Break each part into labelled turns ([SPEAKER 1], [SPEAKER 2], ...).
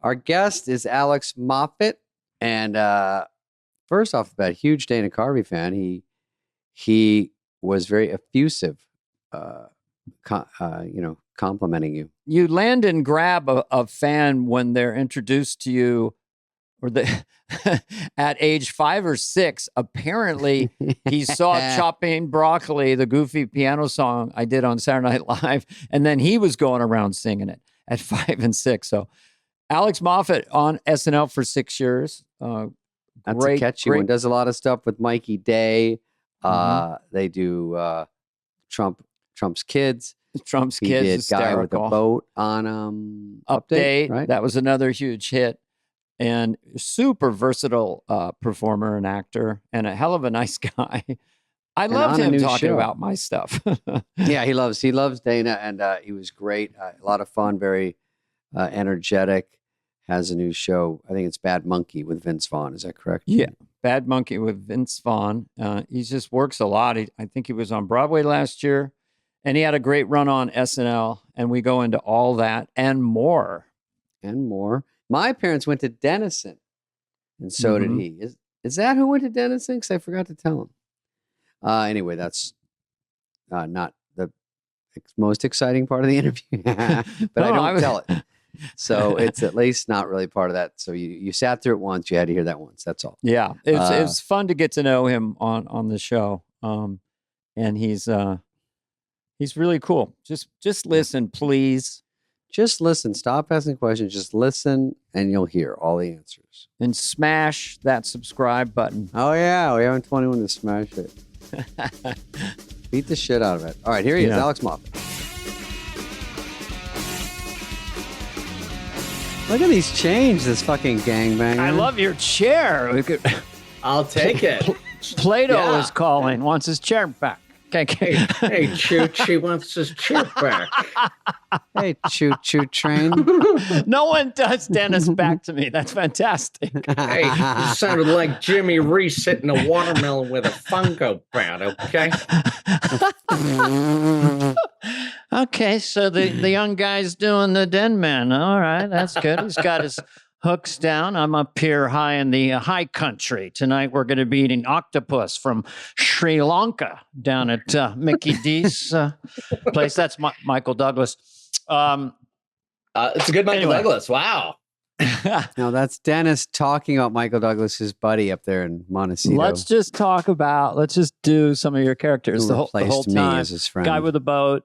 [SPEAKER 1] Our guest is Alex Moffat, and first off the bat, huge Dana Carvey fan. He was very effusive, complimenting you.
[SPEAKER 2] You land and grab a fan when they're introduced to you, or at age 5 or 6. Apparently, he saw Chopping Broccoli, the goofy piano song I did on Saturday Night Live, and then he was going around singing it at 5 and 6. So, Alex Moffat on SNL for 6 years.
[SPEAKER 1] That's a catchy one. Does a lot of stuff with Mikey Day. They do Trump's Kids.
[SPEAKER 2] Trump's
[SPEAKER 1] he
[SPEAKER 2] Kids,
[SPEAKER 1] did
[SPEAKER 2] hysterical.
[SPEAKER 1] Guy with a Boat on
[SPEAKER 2] Update.
[SPEAKER 1] Right?
[SPEAKER 2] That was another huge hit. And super versatile performer and actor, and a hell of a nice guy. I loved him talking about my stuff.
[SPEAKER 1] Yeah, he loves Dana, and he was great. A lot of fun, very energetic. Has a new show. I think it's Bad Monkey with Vince Vaughn. Is that correct?
[SPEAKER 2] Yeah, Bad Monkey with Vince Vaughn. He just works a lot. I think he was on Broadway last year, and he had a great run on SNL. And we go into all that and more.
[SPEAKER 1] And more. My parents went to Denison, and so did he. Is that who went to Denison? Because I forgot to tell him. Anyway, that's not the most exciting part of the interview, but I don't tell it. So it's at least not really part of that. So you sat through it once. You had to hear that once. That's all.
[SPEAKER 2] Yeah, it was fun to get to know him on the show, and he's really cool. Just listen, please.
[SPEAKER 1] Just listen. Stop asking questions. Just listen, and you'll hear all the answers.
[SPEAKER 2] And smash that subscribe button.
[SPEAKER 1] Oh, yeah. We haven't 21 to smash it. Beat the shit out of it. All right, here he is, Alex Moffat. Look at these chains, this fucking gangbang.
[SPEAKER 2] I love your chair.
[SPEAKER 3] I'll take it.
[SPEAKER 2] Plato is calling, wants his chair back.
[SPEAKER 3] Hey, Chooch, he wants his chair back.
[SPEAKER 1] Hey, choo-choo train.
[SPEAKER 2] No one does Dennis back to me. That's fantastic.
[SPEAKER 3] Hey, you sounded like Jimmy Reese hitting a watermelon with a Funko bat, okay?
[SPEAKER 2] Okay, so the young guy's doing the Den Man. All right, that's good. He's got his hooks down. I'm up here high in the high country. Tonight we're going to be eating octopus from Sri Lanka down at Mickey D's place. That's Michael Douglas.
[SPEAKER 3] It's a good Michael Douglas. Wow.
[SPEAKER 1] No, that's Dennis talking about Michael Douglas's buddy up there in Montecito.
[SPEAKER 2] Let's just do some of your characters. The whole time.
[SPEAKER 1] As his friend.
[SPEAKER 2] Guy with a boat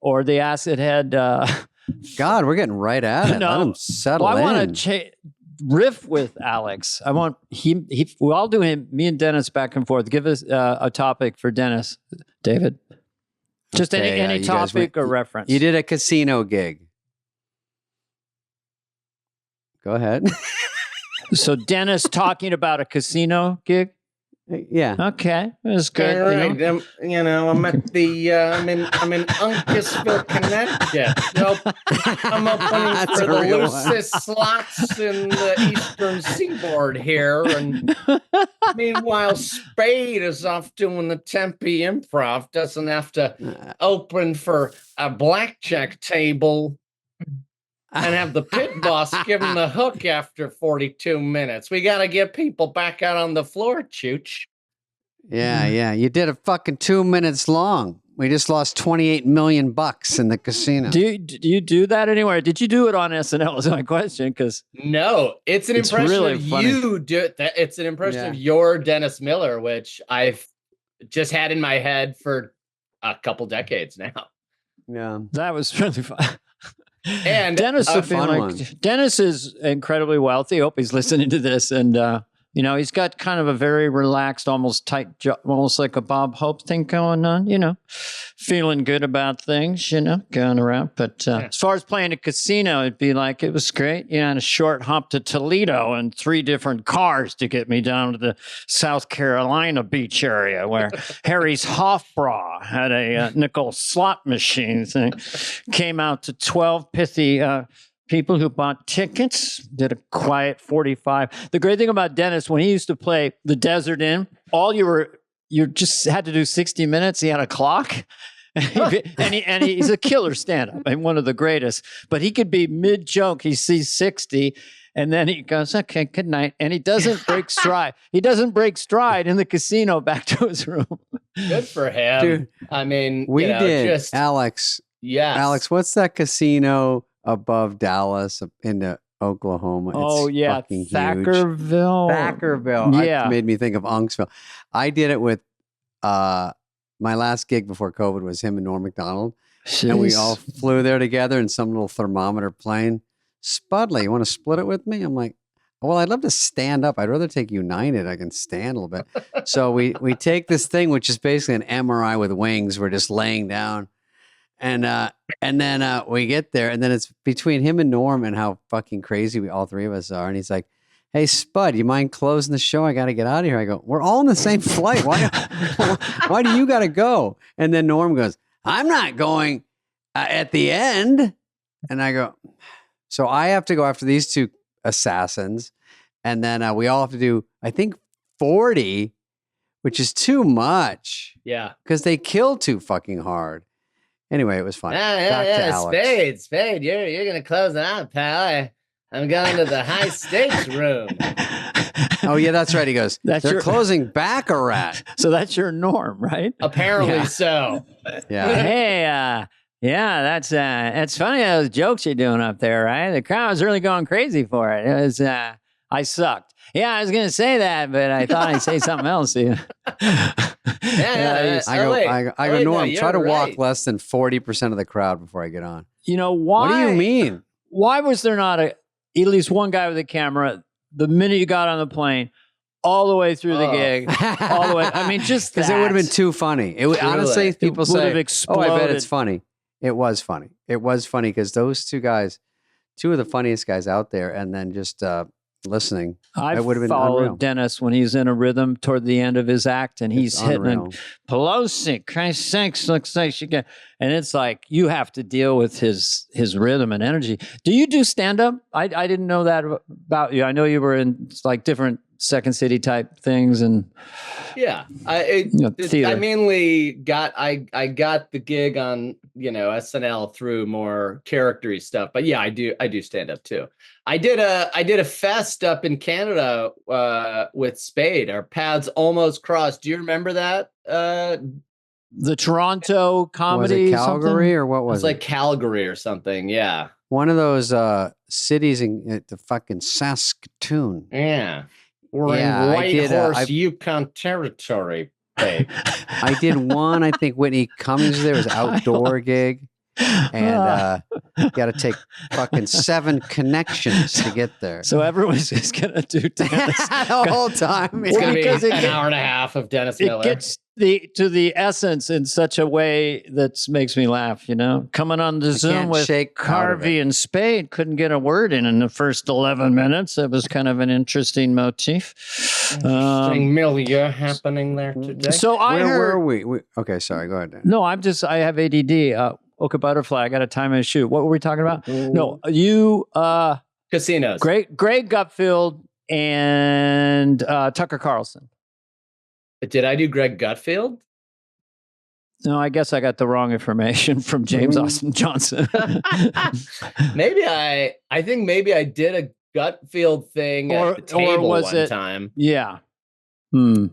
[SPEAKER 2] or the acid head.
[SPEAKER 1] God, we're getting right at it. Let him settle in.
[SPEAKER 2] I want to riff with Alex. I want we'll all do me and Dennis back and forth. Give us a topic for Dennis, David. Just any topic or reference.
[SPEAKER 1] You did a casino gig. Go ahead.
[SPEAKER 2] So Dennis talking about a casino gig.
[SPEAKER 1] Yeah.
[SPEAKER 2] Okay, that's good.
[SPEAKER 3] All right. I'm at the I'm in Uncasville, Connecticut. I'm opening for the loosest slots in the Eastern Seaboard here, and meanwhile, Spade is off doing the Tempe Improv. Doesn't have to open for a blackjack table and have the pit boss give him the hook after 42 minutes. We got to get people back out on the floor, Chooch.
[SPEAKER 1] Yeah. You did it fucking 2 minutes long. We just lost $28 million in the casino.
[SPEAKER 2] Do you do that anywhere? Did you do it on SNL? Is my question. Because
[SPEAKER 3] no, it's an impression
[SPEAKER 2] really
[SPEAKER 3] of
[SPEAKER 2] funny.
[SPEAKER 3] You. It's an impression of your Dennis Miller, which I've just had in my head for a couple decades now.
[SPEAKER 1] Yeah,
[SPEAKER 2] that was really fun.
[SPEAKER 3] And
[SPEAKER 2] Dennis is incredibly wealthy. I hope he's listening to this. And, he's got kind of a very relaxed, almost tight job, almost like a Bob Hope thing going on, feeling good about things, going around. But as far as playing a casino, it'd be like, it was great. And a short hump to Toledo and 3 different cars to get me down to the South Carolina beach area where Harry's Hofbräu had a nickel slot machine thing. Came out to 12 pithy people who bought tickets, did a quiet 45. The great thing about Dennis, when he used to play the Desert Inn, you just had to do 60 minutes. He had a clock. and he's a killer stand-up and one of the greatest. But he could be mid-joke. He sees 60, and then he goes, "Okay, good night," and he doesn't break stride. He doesn't break stride in the casino back to his room.
[SPEAKER 3] Good for him.
[SPEAKER 1] Dude,
[SPEAKER 3] I mean,
[SPEAKER 1] we did,
[SPEAKER 3] just
[SPEAKER 1] Alex.
[SPEAKER 3] yes.
[SPEAKER 1] Alex, what's that casino above Dallas into Oklahoma?
[SPEAKER 2] Oh,
[SPEAKER 1] It's
[SPEAKER 2] yeah,
[SPEAKER 1] fucking huge.
[SPEAKER 2] Thackerville.
[SPEAKER 1] Thackerville.
[SPEAKER 2] Yeah.
[SPEAKER 1] It made me think of Unksville. I did it with my last gig before COVID was him and Norm Macdonald. And we all flew there together in some little thermometer plane. Spudley, you want to split it with me? I'm like, well, I'd love to stand up. I'd rather take United. I can stand a little bit. So we take this thing, which is basically an MRI with wings. We're just laying down. And then we get there, and then it's between him and Norm and how fucking crazy we all three of us are. And he's like, "Hey, Spud, you mind closing the show? I got to get out of here." I go, "We're all in the same flight. Why do you got to go?" And then Norm goes, "I'm not going at the end." And I go, "So I have to go after these two assassins." And then we all have to do, I think, 40, which is too much.
[SPEAKER 3] Yeah.
[SPEAKER 1] Because they kill too fucking hard. Anyway, it was fun.
[SPEAKER 3] Spade, you're gonna close it out, pal. I'm going to the high stakes room.
[SPEAKER 1] Oh yeah, that's right. He goes, they're closing Baccarat.
[SPEAKER 2] So that's your Norm, right?
[SPEAKER 3] Apparently so.
[SPEAKER 1] Yeah.
[SPEAKER 2] Hey, yeah, that's funny those jokes you're doing up there, right? The crowd's really going crazy for it. It was I sucked. Yeah, I was gonna say that, but I thought I'd say something else to you.
[SPEAKER 1] I go, Norm, try to walk less than 40% of the crowd before I get on.
[SPEAKER 2] You know why?
[SPEAKER 1] What do you mean?
[SPEAKER 2] Why was there not at least one guy with a camera the minute you got on the plane, all the way through the gig, all the way? I mean, just
[SPEAKER 1] because it would have been too funny. It would honestly. People say, "Oh, I bet it's funny." It was funny. It was funny because those two guys, two of the funniest guys out there, and then just listening.
[SPEAKER 2] I
[SPEAKER 1] would have been
[SPEAKER 2] followed
[SPEAKER 1] unreal.
[SPEAKER 2] Dennis when he's in a rhythm toward the end of his act, and he's hitting
[SPEAKER 1] unreal.
[SPEAKER 2] Pelosi, Christ sakes, looks like she can. And it's like you have to deal with his rhythm and energy. Do you do stand up? I didn't know that about you. I know you were in like different Second City type things, and
[SPEAKER 3] yeah, I mainly got I got the gig on SNL through more charactery stuff, but yeah, I do stand up too. I did a fest up in Canada with Spade. Our paths almost crossed. Do you remember that?
[SPEAKER 2] The Toronto comedy,
[SPEAKER 1] was it Calgary or what was it?
[SPEAKER 3] It was like Calgary or something. Yeah,
[SPEAKER 1] one of those cities in the fucking Saskatoon.
[SPEAKER 3] Yeah. We're in White Horse, Yukon territory, babe.
[SPEAKER 1] I did one. I think Whitney Cummings was there. It was an outdoor gig. And got to take fucking 7 connections to get there.
[SPEAKER 2] So everyone's just going to do Dennis.
[SPEAKER 1] The whole time.
[SPEAKER 3] It's going to be an hour and a half of Dennis Miller.
[SPEAKER 2] It gets to the essence in such a way that makes me laugh, Coming on the Zoom with Carvey and Spade, couldn't get a word in the first 11 minutes. It was kind of an interesting motif.
[SPEAKER 3] Interesting milieu happening there today.
[SPEAKER 2] So
[SPEAKER 1] where were we? Okay, sorry. Go ahead, Dan.
[SPEAKER 2] No, I have ADD. Okay, Butterfly. I got a time and a shoot. What were we talking about? No, you.
[SPEAKER 3] Casinos.
[SPEAKER 2] Greg Gutfield and Tucker Carlson.
[SPEAKER 3] Did I do Greg Gutfield?
[SPEAKER 2] No, I guess I got the wrong information from James Austin Johnson.
[SPEAKER 3] Maybe I think I did a Gutfield thing at the table one time.
[SPEAKER 2] Yeah.
[SPEAKER 1] Sometimes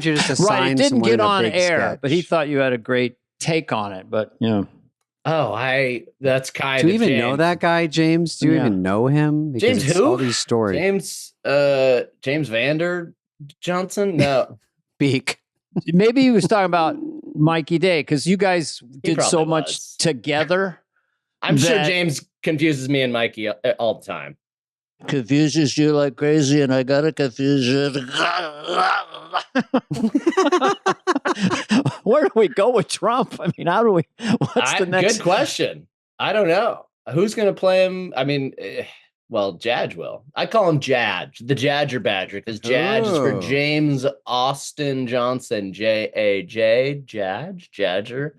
[SPEAKER 1] you just assign
[SPEAKER 2] right. It didn't get on air,
[SPEAKER 1] sketch.
[SPEAKER 2] But he thought you had a great take on it. But
[SPEAKER 3] Oh, that's kind of.
[SPEAKER 1] Do you even know that guy, James? Do you even know him?
[SPEAKER 3] Because James who?
[SPEAKER 1] All these stories.
[SPEAKER 3] James Vander Johnson? No.
[SPEAKER 1] Beak.
[SPEAKER 2] Maybe he was talking about Mikey Day because you guys did so much together.
[SPEAKER 3] I'm sure James confuses me and Mikey all the time.
[SPEAKER 2] Confuses you like crazy, and I gotta confuse you. Where do we go with Trump? I mean, how do we? What's the next?
[SPEAKER 3] Good question. I don't know who's going to play him. I mean, well, Jadge will. I call him Jadge, the Jadger Badger, because Jadge is for James Austin Johnson, Jadge, Jadger.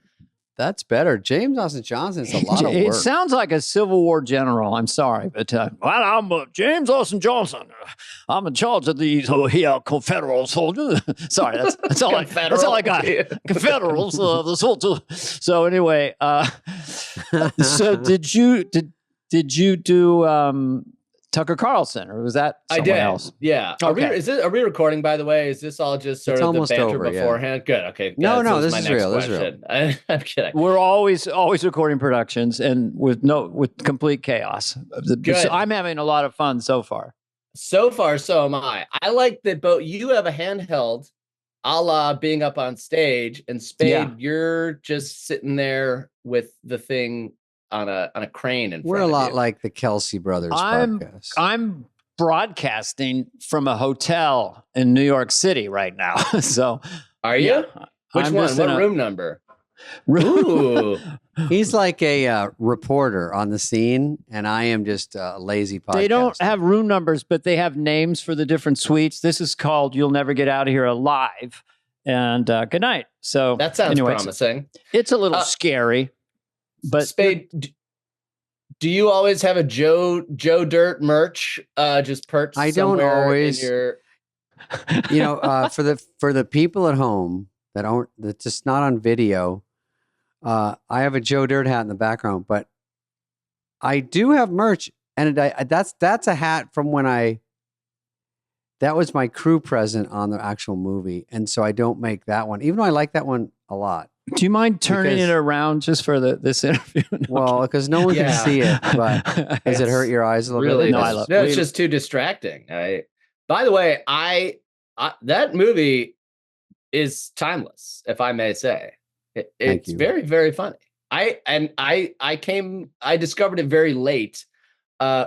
[SPEAKER 1] That's better. James Austin Johnson is a lot of
[SPEAKER 2] It
[SPEAKER 1] work.
[SPEAKER 2] sounds like a Civil War general. I'm sorry, but well, I'm James Austin Johnson. I'm in charge of these Confederal soldiers. Sorry, that's all. That's all I got. Confederals, the soldiers. So anyway, so did you do Tucker Carlson, or was that someone else?
[SPEAKER 3] Yeah.
[SPEAKER 2] Okay.
[SPEAKER 3] Are we recording, by the way? Is this all just sort
[SPEAKER 1] It's
[SPEAKER 3] of the
[SPEAKER 1] almost
[SPEAKER 3] banter
[SPEAKER 1] over,
[SPEAKER 3] beforehand? Good. Okay.
[SPEAKER 1] No,
[SPEAKER 3] That was
[SPEAKER 1] this
[SPEAKER 3] my
[SPEAKER 1] is
[SPEAKER 3] next
[SPEAKER 1] real. This is real.
[SPEAKER 3] question. I'm kidding.
[SPEAKER 2] We're always recording productions and with complete chaos.
[SPEAKER 3] Good.
[SPEAKER 2] So I'm having a lot of fun so far.
[SPEAKER 3] So far, so am I. I like that both you have a handheld, a la being up on stage, and Spade, you're just sitting there with the thing on a crane.
[SPEAKER 1] We're a lot like the Kelsey Brothers podcast.
[SPEAKER 2] I'm broadcasting from a hotel in New York City right now. So
[SPEAKER 3] are you?
[SPEAKER 2] Yeah,
[SPEAKER 3] Which
[SPEAKER 2] I'm
[SPEAKER 3] one? What room number? Ooh.
[SPEAKER 1] He's like a reporter on the scene, and I am just a lazy podcaster.
[SPEAKER 2] They don't have room numbers, but they have names for the different suites. This is called "You'll Never Get Out of Here Alive." And good night. So
[SPEAKER 3] that sounds promising.
[SPEAKER 2] It's a little scary, but
[SPEAKER 3] Spade, do you always have a Joe Dirt merch just perched?
[SPEAKER 1] I don't always.
[SPEAKER 3] In your...
[SPEAKER 1] For the people at home that's just not on video, I have a Joe Dirt hat in the background, but I do have merch, and that's a hat from when that was my crew present on the actual movie, and so I don't make that one, even though I like that one a lot.
[SPEAKER 2] Do you mind turning it around just for this interview?
[SPEAKER 1] Well, because no one can see it, but does it hurt your eyes a little bit?
[SPEAKER 3] No, it's just too distracting. By the way, that movie is timeless, if I may say. It's very, very funny. I discovered it very late.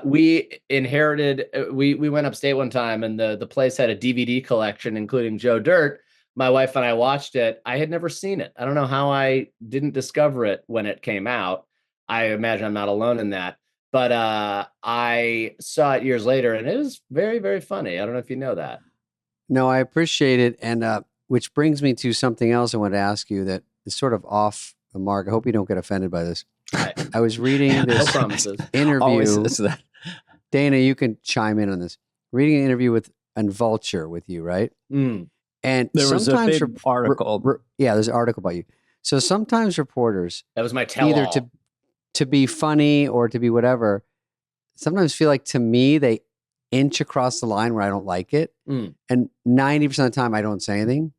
[SPEAKER 3] We inherited. We went upstate one time, and the place had a DVD collection, including Joe Dirt. My wife and I watched it. I had never seen it. I don't know how I didn't discover it when it came out. I imagine I'm not alone in that. But I saw it years later, and it was very, very funny. I don't know if you know that.
[SPEAKER 1] No, I appreciate it. And which brings me to something else I want to ask you that is sort of off the mark. I hope you don't get offended by this.
[SPEAKER 3] Right.
[SPEAKER 1] I was reading this interview. Dana, you can chime in on this. Reading an interview with Vulture with you, right?
[SPEAKER 3] Mm.
[SPEAKER 1] And
[SPEAKER 2] there was a big article.
[SPEAKER 1] There's an article about you. So sometimes reporters,
[SPEAKER 3] that was my tell-all,
[SPEAKER 1] either to be funny or to be whatever, sometimes feel like, to me, they inch across the line where I don't like it.
[SPEAKER 3] Mm.
[SPEAKER 1] And 90% of the time I don't say anything.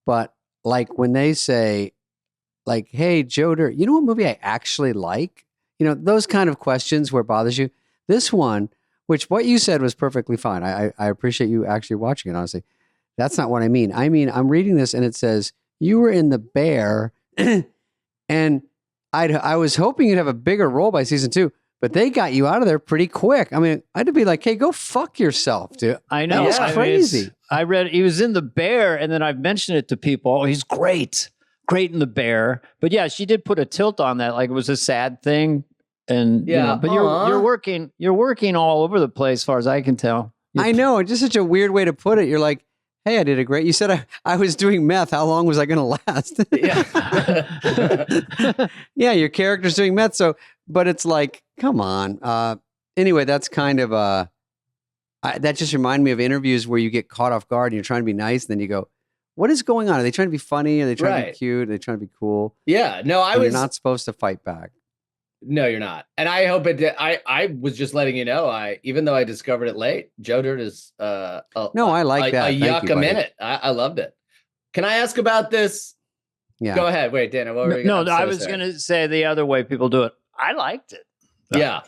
[SPEAKER 1] But like when they say, like, hey, Joe Dirt, you know what movie I actually like? You know, those kind of questions where it bothers you. This one, which what you said was perfectly fine. I appreciate you actually watching it, honestly. That's not what I mean. I mean, I'm reading this and it says, you were in The Bear and I was hoping you'd have a bigger role by season 2, but they got you out of there pretty quick. I mean, I had to be like, hey, go fuck yourself, dude.
[SPEAKER 2] I know.
[SPEAKER 1] It's crazy.
[SPEAKER 2] I read he was in The Bear, and then I've mentioned it to people. Oh, he's great in The Bear. But yeah, she did put a tilt on that. Like it was a sad thing. And but you're working all over the place as far as I can tell.
[SPEAKER 1] I know. It's just such a weird way to put it. You're like, hey, I did a great. You said I was doing meth. How long was I going to last?
[SPEAKER 3] Yeah.
[SPEAKER 1] Yeah, your character's doing meth. So, but it's like, come on. Anyway, that's kind of that just reminded me of interviews where you get caught off guard and you're trying to be nice, and then you go, what is going on? Are they trying to be funny? Are they trying to be cute? Are they trying to be cool?
[SPEAKER 3] Yeah. No,
[SPEAKER 1] you're not supposed to fight back.
[SPEAKER 3] No, you're not. And I hope it did. I was just letting you know, even though I discovered it late, Joe Dirt is I like that. A yuck a minute. I loved it. Can I ask about this?
[SPEAKER 1] Yeah.
[SPEAKER 3] Go ahead. Wait, Dana, what were you
[SPEAKER 2] No, I was going to say the other way people do it. I liked it.
[SPEAKER 3] Yeah.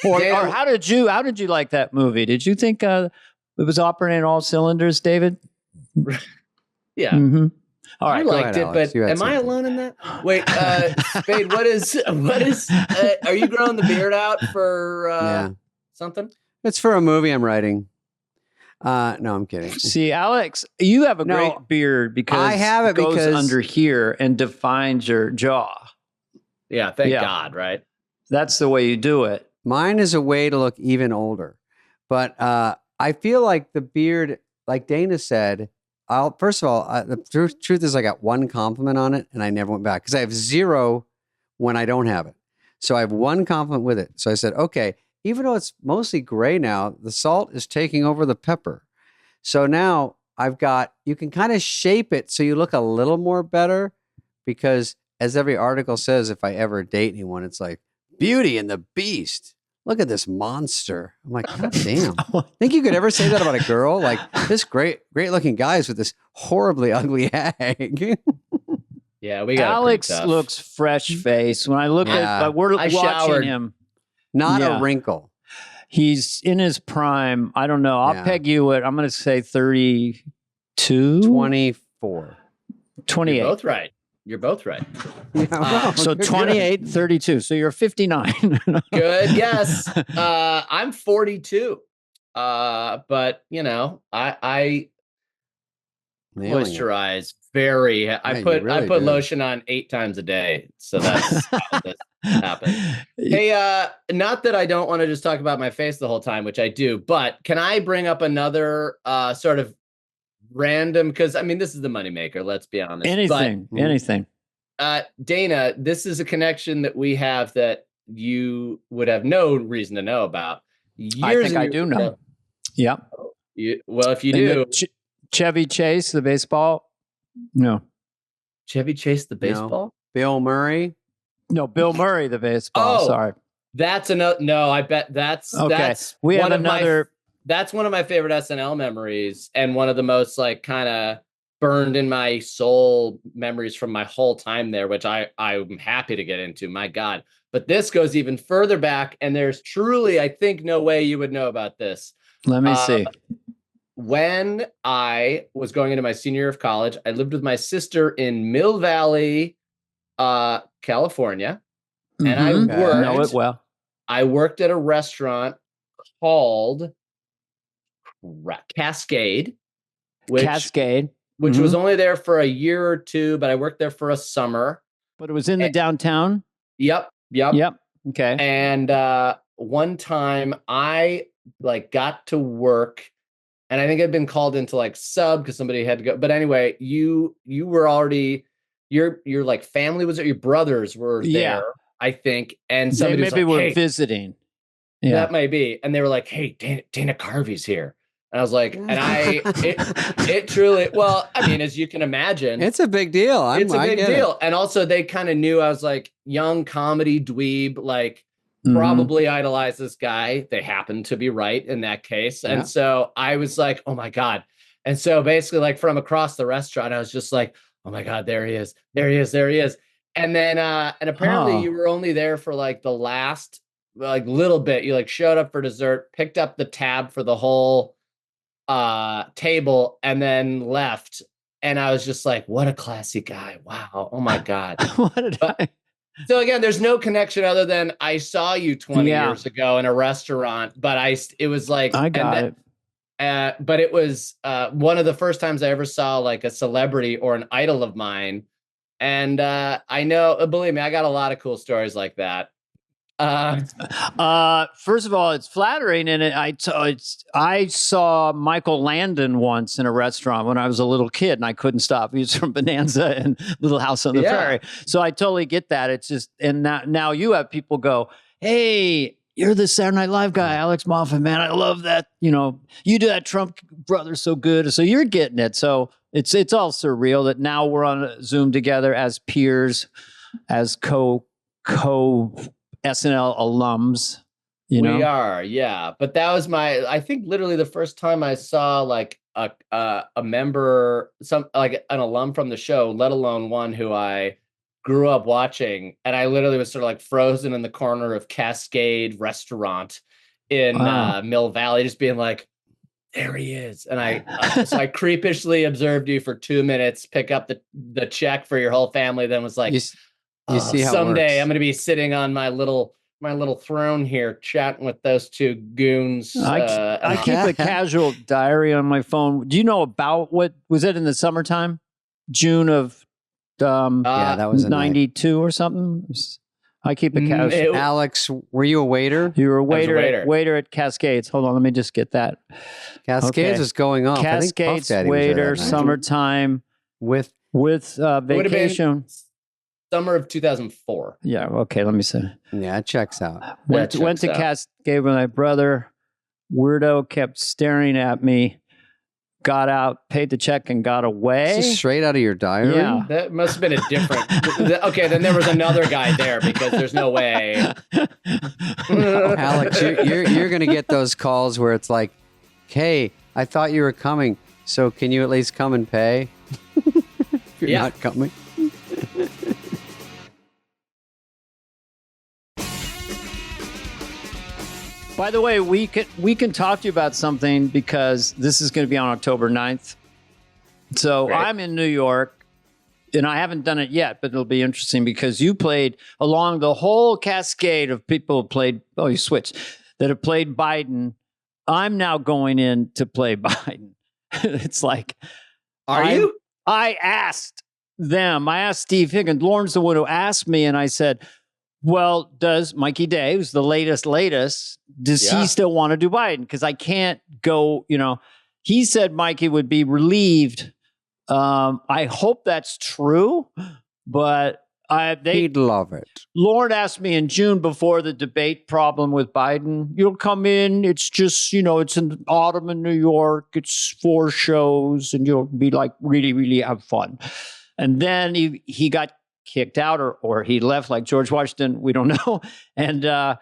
[SPEAKER 2] Or how did you like that movie? Did you think it was operating all cylinders, David?
[SPEAKER 3] Yeah.
[SPEAKER 2] Mm-hmm. All right,
[SPEAKER 3] I liked it, but am I alone in that? Wait, Spade, what is? Are you growing the beard out for something?
[SPEAKER 1] It's for a movie I'm writing. No, I'm kidding.
[SPEAKER 2] See, Alex, you have a great beard because
[SPEAKER 1] I have it
[SPEAKER 2] goes under here and defines your jaw.
[SPEAKER 3] Yeah, thank God, right?
[SPEAKER 2] That's the way you do it.
[SPEAKER 1] Mine is a way to look even older, but I feel like the beard, like Dana said, first of all, the truth is I got one compliment on it and I never went back because I have 0 when I don't have it. So I have one compliment with it. So I said, okay, even though it's mostly gray now, the salt is taking over the pepper. So now you can kind of shape it so you look a little more better because as every article says, if I ever date anyone, it's like Beauty and the Beast. Look at this monster. I'm like, God damn. Think you could ever say that about a girl? Like this great looking guy is with this horribly ugly hag.
[SPEAKER 3] Yeah, we got
[SPEAKER 2] Alex looks fresh face. When I look at, we're watching
[SPEAKER 3] showered.
[SPEAKER 2] him.
[SPEAKER 1] Not a wrinkle.
[SPEAKER 2] He's in his prime. I don't know. I'll peg you at, I'm going to say 32?
[SPEAKER 1] 24.
[SPEAKER 2] 28.
[SPEAKER 3] You're both right. You're both right.
[SPEAKER 2] So 28, 32. So you're 59.
[SPEAKER 3] Good. Yes. I'm 42. But you know, I moisturize very. I put lotion on 8 times a day. So that's how this happens. Hey, not that I don't want to just talk about my face the whole time, which I do, but can I bring up another sort of random, because I mean this is the moneymaker, let's be honest.
[SPEAKER 2] Anything.
[SPEAKER 3] Dana, this is a connection that we have that you would have no reason to know about.
[SPEAKER 2] I think I do know. Yeah.
[SPEAKER 3] Well, if you do.
[SPEAKER 2] Chevy Chase, the baseball? No.
[SPEAKER 3] Chevy Chase, the baseball?
[SPEAKER 1] No. Bill Murray?
[SPEAKER 2] No, Bill Murray, the baseball.
[SPEAKER 3] Oh,
[SPEAKER 2] sorry.
[SPEAKER 3] That's another. No, I bet that's
[SPEAKER 2] okay.
[SPEAKER 3] That's
[SPEAKER 2] we have another.
[SPEAKER 3] That's one of my favorite SNL memories, and one of the most like kind of burned in my soul memories from my whole time there, which I'm happy to get into. My God. But this goes even further back, and there's truly, I think, no way you would know about this.
[SPEAKER 2] Let me see.
[SPEAKER 3] When I was going into my senior year of college, I lived with my sister in Mill Valley, California, and I worked.
[SPEAKER 2] Know it well.
[SPEAKER 3] I worked at a restaurant called Cascade, which was only there for a year or two, but I worked there for a summer.
[SPEAKER 2] But it was in the downtown?
[SPEAKER 3] Yep.
[SPEAKER 2] Okay.
[SPEAKER 3] And one time I got to work, and I think I'd been called into sub because somebody had to go. But anyway, you were already, your family was there, your brothers were there, I think. And somebody
[SPEAKER 2] maybe were visiting. Yeah.
[SPEAKER 3] That might be. And they were like, hey, Dana Carvey's here. And I was like, and it truly, well, I mean, as you can imagine,
[SPEAKER 1] it's a big deal.
[SPEAKER 3] It's a big deal. And also they kind of knew I was young comedy dweeb, probably idolize this guy. They happened to be right in that case. Yeah. And so I was like, oh my God. And so basically from across the restaurant, I was just like, oh my God, there he is. There he is. There he is. And then, and apparently you were only there for the last little bit. You showed up for dessert, picked up the tab for the whole table, and then left. And I was just like, what a classy guy. Wow. Oh my God. So again, there's no connection other than I saw you 20 years ago in a restaurant, but it was I got it. But it was one of the first times I ever saw a celebrity or an idol of mine. And I know, believe me, I got a lot of cool stories like that.
[SPEAKER 2] First of all, it's flattering, and I saw Michael Landon once in a restaurant when I was a little kid, and I couldn't stop. He was from Bonanza and Little House on the Prairie, so I totally get that. It's just, and now you have people go, "Hey, you're the Saturday Night Live guy, Alex Moffat, man. I love that. You do that Trump brother so good." So you're getting it. So it's all surreal that now we're on Zoom together as peers, as co SNL alums,
[SPEAKER 3] We are, yeah. But that was I think literally the first time I saw a member, an alum from the show, let alone one who I grew up watching. And I literally was sort of frozen in the corner of Cascade restaurant in Mill Valley, just being like, there he is. And so I creepishly observed you for 2 minutes, pick up the check for your whole family, then was like,
[SPEAKER 1] you see how
[SPEAKER 3] someday I'm going to be sitting on my little throne here, chatting with those two goons.
[SPEAKER 2] I keep a casual diary on my phone. Do you know about what was it in the summertime, June of
[SPEAKER 1] that was
[SPEAKER 2] 92 or something? I keep a Cascades.
[SPEAKER 1] Alex, were you a waiter?
[SPEAKER 2] You were a
[SPEAKER 3] I was a
[SPEAKER 2] waiter,
[SPEAKER 3] waiter.
[SPEAKER 2] at Cascades. Hold on, let me just get that.
[SPEAKER 1] Cascades
[SPEAKER 2] Okay.
[SPEAKER 1] is going off. I think Puff
[SPEAKER 2] Cascades
[SPEAKER 1] Daddy was there
[SPEAKER 2] waiter,
[SPEAKER 1] that night.
[SPEAKER 2] summertime
[SPEAKER 1] with
[SPEAKER 3] It would have been
[SPEAKER 2] vacation.
[SPEAKER 3] summer of 2004.
[SPEAKER 2] Yeah, okay, let me see.
[SPEAKER 1] yeah, it checks out.
[SPEAKER 2] Went to
[SPEAKER 3] out.
[SPEAKER 2] Cascade with my brother. Weirdo kept staring at me. Got out, paid the check, and got away.
[SPEAKER 1] This is straight out of your diary.
[SPEAKER 2] Yeah.
[SPEAKER 3] That must have been a different. Okay, then there was another guy there because there's no way.
[SPEAKER 1] Alex, you're gonna get those calls where it's like, "Hey, I thought you were coming, so can you at least come and pay?" If you're not coming.
[SPEAKER 2] By the way, we can talk to you about something because this is going to be on October 9th. So
[SPEAKER 3] Right.
[SPEAKER 2] I'm in New York, and I haven't done it yet, but it'll be interesting because you played along the whole cascade of people who played, you switched, that have played Biden. I'm now going in to play Biden. It's like,
[SPEAKER 3] You?
[SPEAKER 2] I asked Steve Higgins, Lauren's the one who asked me, and I said, well, does Mikey Day, who's the latest, does he still want to do Biden? Because I can't go, he said Mikey would be relieved. I hope that's true, but
[SPEAKER 1] he'd love it.
[SPEAKER 2] Lauren asked me in June before the debate problem with Biden, you'll come in, it's just, it's in autumn in New York, it's 4 shows, and you'll be like, really, really have fun. And then he got kicked out or he left like George Washington, we don't know. And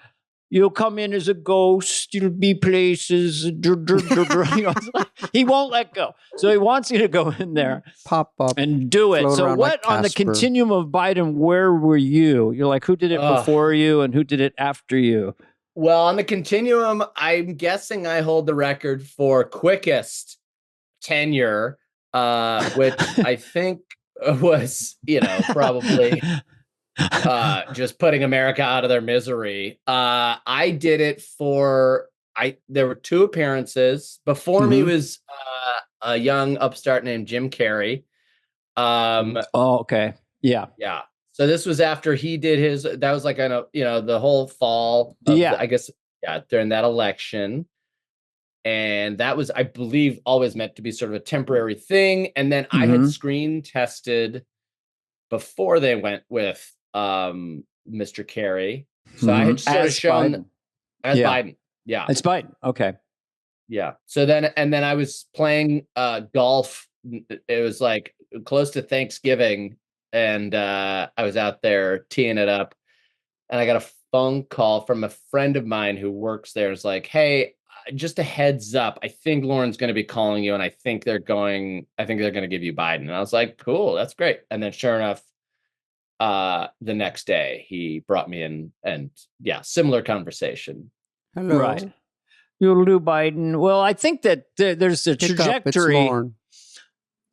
[SPEAKER 2] you'll come in as a ghost, you'll be places. He won't let go. So he wants you to go in there,
[SPEAKER 1] pop up,
[SPEAKER 2] and do it. So what on the continuum of Biden, where were you? You're like, who did it before you and who did it after you?
[SPEAKER 3] Well, on the continuum, I'm guessing I hold the record for quickest tenure, which I think was, probably just putting America out of their misery. I did it there were 2 appearances. Before me was a young upstart named Jim Carrey.
[SPEAKER 2] Okay. Yeah.
[SPEAKER 3] Yeah. So this was after he did his, that was like, the whole fall of during that election. And that was, I believe, always meant to be sort of a temporary thing. And then I had screen tested before they went with Mr. Carey. So I had sort of shown
[SPEAKER 2] Biden.
[SPEAKER 3] as Biden. Yeah.
[SPEAKER 2] It's Biden. Okay.
[SPEAKER 3] Yeah. So then I was playing golf. It was like close to Thanksgiving. And I was out there teeing it up. And I got a phone call from a friend of mine who works there. It's like, hey, just a heads up. I think Lauren's going to be calling you, and I think they're going to give you Biden. And I was like, cool, that's great. And then sure enough, the next day he brought me in, and similar conversation.
[SPEAKER 1] Hello.
[SPEAKER 2] Right. You'll do Biden. Well, I think that there's a trajectory.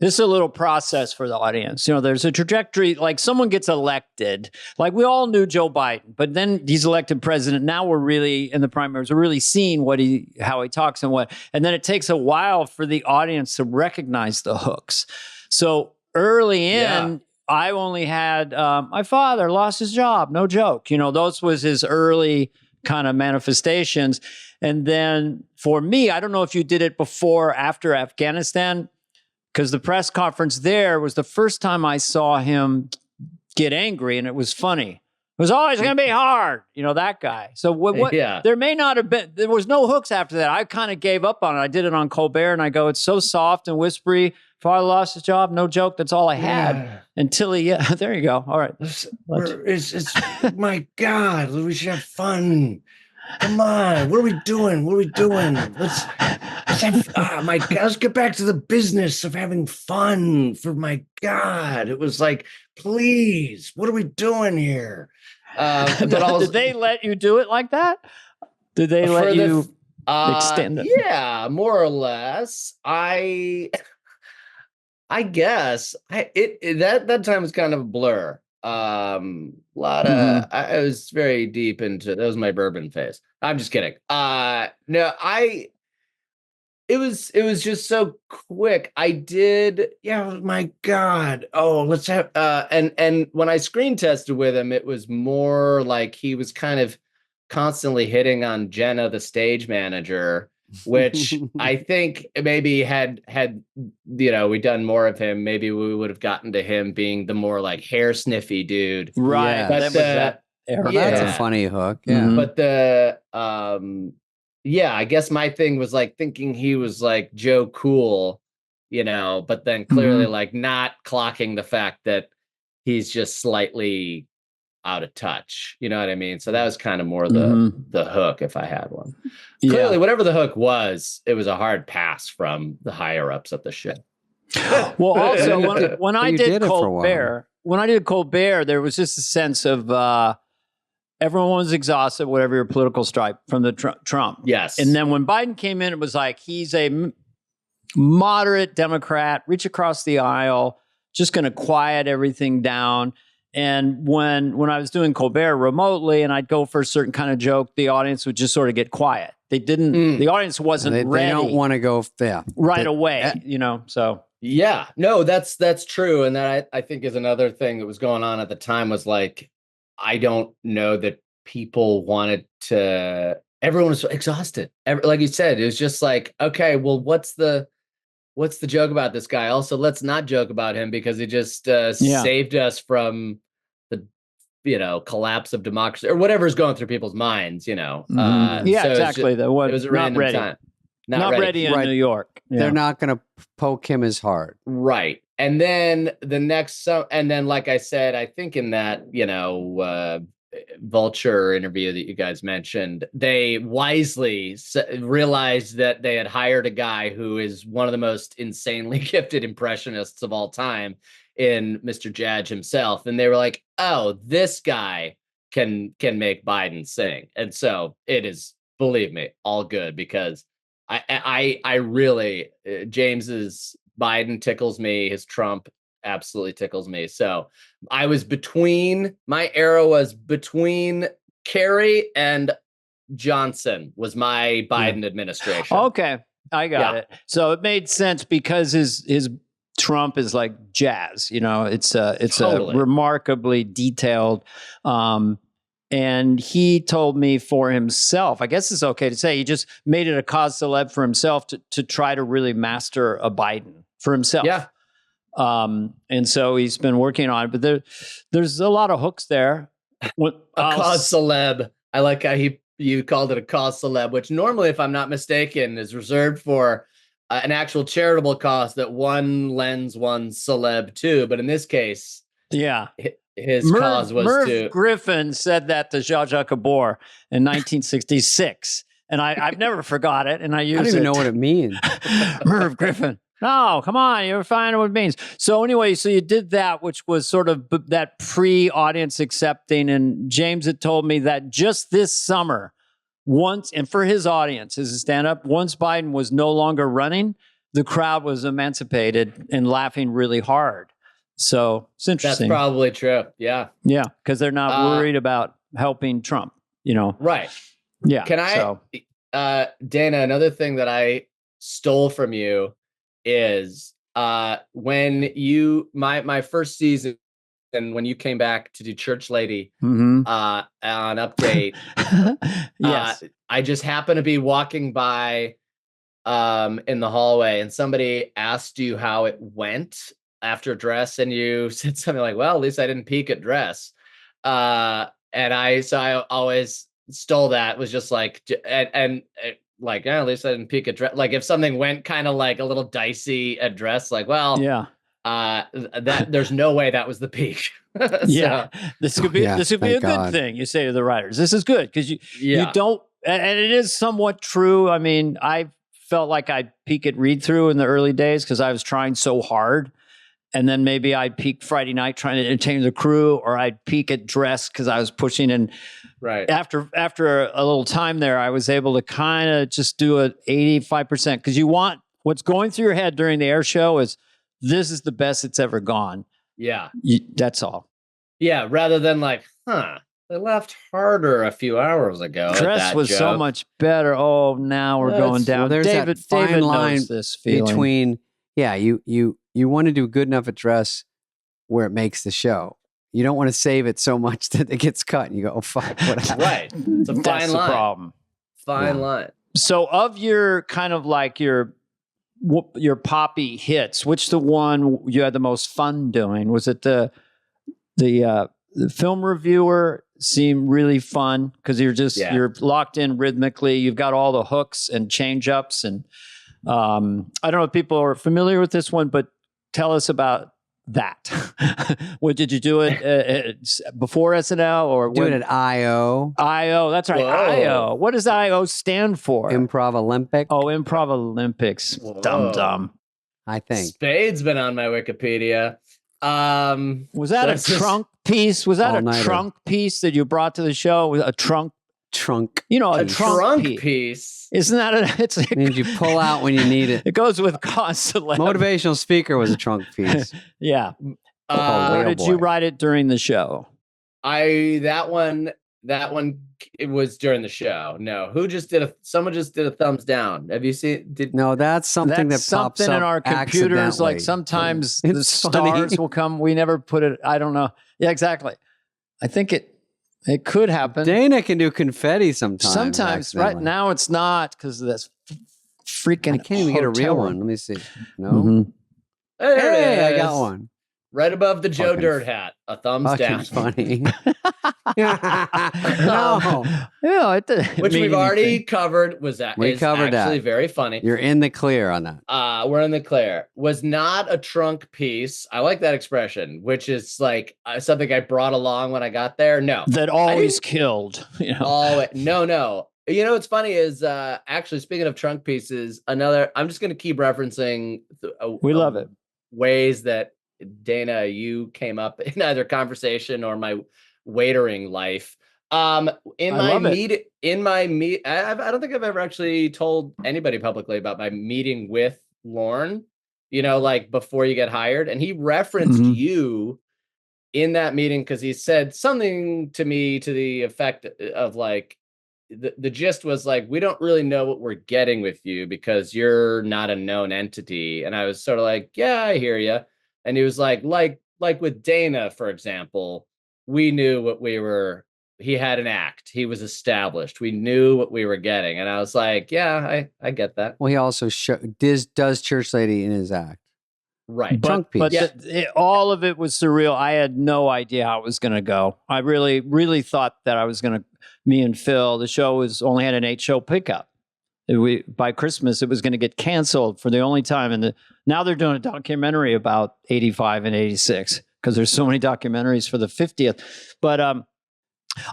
[SPEAKER 2] This is a little process for the audience. There's a trajectory, like someone gets elected. Like we all knew Joe Biden, but then he's elected president. Now we're really in the primaries. We're really seeing how he talks and what. And then it takes a while for the audience to recognize the hooks. So early in, I only had my father lost his job. No joke. Those was his early kind of manifestations. And then for me, I don't know if you did it before or after Afghanistan, because the press conference there was the first time I saw him get angry, and it was funny. It was always going to be hard, that guy. So what? There may not have been. There was no hooks after that. I kind of gave up on it. I did it on Colbert, and I go, it's so soft and whispery. Father lost his job, no joke. That's all I had until he. Yeah, there you go. All right.
[SPEAKER 3] It's my God. We should have fun. Come on, what are we doing? Let's have, my God, let's get back to the business of having fun. For my God, it was like, please, what are we doing here?
[SPEAKER 2] Did they let you do it like that? Did they let you extend it?
[SPEAKER 3] Yeah, more or less. I guess that time was kind of a blur. I was very deep into, that was my bourbon phase. I'm just kidding. No, It was just so quick. I did, yeah, my God. Oh, let's have and when I screen tested with him, it was more like he was kind of constantly hitting on Jenna, the stage manager, which I think maybe had we done more of him, maybe we would have gotten to him being the more like hair sniffy dude.
[SPEAKER 2] Right.
[SPEAKER 1] Yeah.
[SPEAKER 3] But
[SPEAKER 2] That was that era.
[SPEAKER 1] Well, that's a
[SPEAKER 3] Yeah.
[SPEAKER 1] funny hook. Yeah.
[SPEAKER 2] Mhm.
[SPEAKER 3] But yeah, I guess my thing was like thinking he was like Joe Cool, but then clearly like not clocking the fact that he's just slightly out of touch. You know what I mean? So that was kind of more the hook if I had one. Clearly, whatever the hook was, it was a hard pass from the higher ups of the show.
[SPEAKER 2] Well, also when I
[SPEAKER 1] you
[SPEAKER 2] did
[SPEAKER 1] did it for a while.
[SPEAKER 2] Colbert, there was just a sense of everyone was exhausted, whatever your political stripe from the Trump.
[SPEAKER 3] Yes.
[SPEAKER 2] And then when Biden came in, it was like he's a moderate Democrat, reach across the aisle, just going to quiet everything down. And when I was doing Colbert remotely and I'd go for a certain kind of joke, the audience would just sort of get quiet. They didn't, the audience wasn't ready.
[SPEAKER 1] They don't want to go
[SPEAKER 2] right away, so.
[SPEAKER 3] Yeah, no, that's true. And that I think is another thing that was going on at the time was like, I don't know that people wanted to, everyone was exhausted. Like you said, it was just like, okay, well, what's the joke about this guy? Also, let's not joke about him because he just saved us from the collapse of democracy or whatever's going through people's minds,
[SPEAKER 2] Yeah,
[SPEAKER 3] so
[SPEAKER 2] exactly.
[SPEAKER 3] It was a random
[SPEAKER 2] ready.
[SPEAKER 3] time.
[SPEAKER 2] Not ready in New York. Yeah.
[SPEAKER 1] They're not going to poke him as hard.
[SPEAKER 3] Right. And then like I said, I think in that, Vulture interview that you guys mentioned, they wisely realized that they had hired a guy who is one of the most insanely gifted impressionists of all time in Mr. Judge himself. And they were like, oh, this guy can make Biden sing. And so it is, believe me, all good because I really, James's Biden tickles me. His Trump absolutely tickles me. So my era was between Kerry and Johnson was my Biden administration.
[SPEAKER 2] Okay. I got it. So it made sense because his Trump is like jazz, it's
[SPEAKER 3] Totally.
[SPEAKER 2] a remarkably detailed, and he told me for himself, I guess it's okay to say, he just made it a cause célèbre for himself to try to really master a Biden for himself.
[SPEAKER 3] Yeah.
[SPEAKER 2] And so he's been working on it, but there's a lot of hooks there.
[SPEAKER 3] A cause célèbre. I like how you called it a cause célèbre, which normally, if I'm not mistaken, is reserved for an actual charitable cause that one lends one celeb to. But in this case, his cause was
[SPEAKER 2] Merv Griffin said that to Zsa Zsa Gabor in 1966. And I've never forgot it. And I don't
[SPEAKER 1] even know what it means.
[SPEAKER 2] Merv Griffin. No, come on. You're finding what it means. So anyway, so you did that, which was sort of that pre-audience accepting. And James had told me that just this summer, once, and for his audience, as a stand-up, once Biden was no longer running, the crowd was emancipated and laughing really hard. So it's interesting.
[SPEAKER 3] That's probably true. Yeah.
[SPEAKER 2] Yeah, because they're not worried about helping Trump,
[SPEAKER 3] Right.
[SPEAKER 2] Yeah.
[SPEAKER 3] Can I, Dana, another thing that I stole from you is when my first season and when you came back to do Church Lady on Update,
[SPEAKER 2] yes.
[SPEAKER 3] I just happened to be walking by in the hallway and somebody asked you how it went after Dress and you said something like, well, at least I didn't peek at Dress. And I always stole that, was just like, and like, at least I didn't peek at Dress. Like if something went kind of like a little dicey at Dress, like, well,
[SPEAKER 2] yeah.
[SPEAKER 3] That there's no way that was the peak.
[SPEAKER 2] Yeah, this could be a good thing. You say to the writers, "This is good," because you don't, and it is somewhat true. I mean, I felt like I'd peek at read through in the early days because I was trying so hard, and then maybe I'd peek Friday night trying to entertain the crew, or I'd peek at Dress because I was pushing. And after a little time there, I was able to kind of just do it 85% because you want what's going through your head during the air show is, this is the best it's ever gone.
[SPEAKER 3] Yeah.
[SPEAKER 2] That's all.
[SPEAKER 3] Yeah. Rather than like, They laughed harder a few hours ago.
[SPEAKER 2] Dress
[SPEAKER 3] at that
[SPEAKER 2] was so
[SPEAKER 3] joke.
[SPEAKER 2] much better. Oh, now we're going down.
[SPEAKER 1] Well, there's
[SPEAKER 2] David,
[SPEAKER 1] that fine
[SPEAKER 2] David
[SPEAKER 1] line
[SPEAKER 2] knows this feeling.
[SPEAKER 1] between, you want to do good enough at Dress where it makes the show. You don't want to save it so much that it gets cut and you go, oh, fuck, what happened?
[SPEAKER 3] Right. It's a
[SPEAKER 2] That's
[SPEAKER 3] fine
[SPEAKER 2] the
[SPEAKER 3] line.
[SPEAKER 2] problem.
[SPEAKER 3] Fine line.
[SPEAKER 2] So of your kind of like your poppy hits, which the one you had the most fun doing? Was it the film reviewer? Seemed really fun because you're locked in rhythmically. You've got all the hooks and change ups, and I don't know if people are familiar with this one, but tell us about that. What did you do it before SNL or
[SPEAKER 1] Do it at IO.
[SPEAKER 2] IO? That's right.
[SPEAKER 3] Whoa.
[SPEAKER 2] IO. What does IO stand for?
[SPEAKER 1] Improv Olympic.
[SPEAKER 2] Oh, Improv Olympics.
[SPEAKER 3] Whoa.
[SPEAKER 2] Dumb.
[SPEAKER 1] I think.
[SPEAKER 3] Spade's been on my Wikipedia.
[SPEAKER 2] Was that a
[SPEAKER 3] That's just-
[SPEAKER 2] trunk piece? Was that a
[SPEAKER 1] All-nighter.
[SPEAKER 2] trunk piece that you brought to the show? A trunk?
[SPEAKER 1] Trunk.
[SPEAKER 2] You know,
[SPEAKER 3] a
[SPEAKER 2] a trunk, piece.
[SPEAKER 3] piece.
[SPEAKER 2] Isn't that it's like,
[SPEAKER 1] Means you pull out when you need it.
[SPEAKER 2] it goes with consulate.
[SPEAKER 1] Motivational speaker was a trunk piece.
[SPEAKER 2] Yeah.
[SPEAKER 1] Oh,
[SPEAKER 2] Where
[SPEAKER 1] whale
[SPEAKER 2] did you
[SPEAKER 1] boy.
[SPEAKER 2] write it during the show?
[SPEAKER 3] That one it was during the show. No, someone just did a thumbs down. Have you seen
[SPEAKER 1] No, that's something
[SPEAKER 2] That's
[SPEAKER 1] that pops
[SPEAKER 2] something
[SPEAKER 1] up
[SPEAKER 2] in our computers. Like
[SPEAKER 1] accidentally.
[SPEAKER 2] sometimes the
[SPEAKER 1] It's funny.
[SPEAKER 2] stars will come. We never put it. I don't know. Yeah, exactly. I think it could happen.
[SPEAKER 1] Dana can do confetti sometimes.
[SPEAKER 2] Sometimes, right
[SPEAKER 1] accidentally.
[SPEAKER 2] now it's not because of this freaking.
[SPEAKER 1] I can't even get a real
[SPEAKER 2] hotel
[SPEAKER 1] one.
[SPEAKER 2] room.
[SPEAKER 1] Let me see. No.
[SPEAKER 2] Mhm.
[SPEAKER 3] There it
[SPEAKER 1] Hey, I
[SPEAKER 3] is.
[SPEAKER 1] got one.
[SPEAKER 3] Right above the Joe
[SPEAKER 1] Fucking-
[SPEAKER 3] Dirt hat. A thumbs
[SPEAKER 1] Fucking
[SPEAKER 3] down.
[SPEAKER 1] funny. No,
[SPEAKER 2] Yeah, it did.
[SPEAKER 3] Which
[SPEAKER 2] mean
[SPEAKER 3] we've already
[SPEAKER 2] anything.
[SPEAKER 3] covered.
[SPEAKER 1] We covered that.
[SPEAKER 3] actually very funny.
[SPEAKER 1] you're in the clear on that.
[SPEAKER 3] We're in the clear. Was not a trunk piece. I like that expression, which is like something I brought along when I got there. No,
[SPEAKER 2] That always killed. You know?
[SPEAKER 3] no. You know what's funny is actually speaking of trunk pieces, I'm just going to keep referencing.
[SPEAKER 2] We love it.
[SPEAKER 3] Ways that Dana, you came up in either conversation or my waitering life. I don't think I've ever actually told anybody publicly about my meeting with Lorne, like before you get hired. And he referenced
[SPEAKER 2] Mhm.
[SPEAKER 3] you in that meeting because he said something to me to the effect of like, the gist was like, we don't really know what we're getting with you because you're not a known entity. And I was sort of like, yeah, I hear you. And he was like with Dana, for example, we knew what he had an act. He was established. We knew what we were getting. And I was like, yeah, I get that.
[SPEAKER 1] Well, he also does Church Lady in his act.
[SPEAKER 3] Right.
[SPEAKER 1] Trunk piece.
[SPEAKER 2] But all of it was surreal. I had no idea how it was going to go. I really, really thought that I was going to, me and Phil, the show only had an 8-show pickup. By Christmas, it was going to get canceled for the only time. And now they're doing a documentary about 85 and 86 because there's so many documentaries for the 50th. But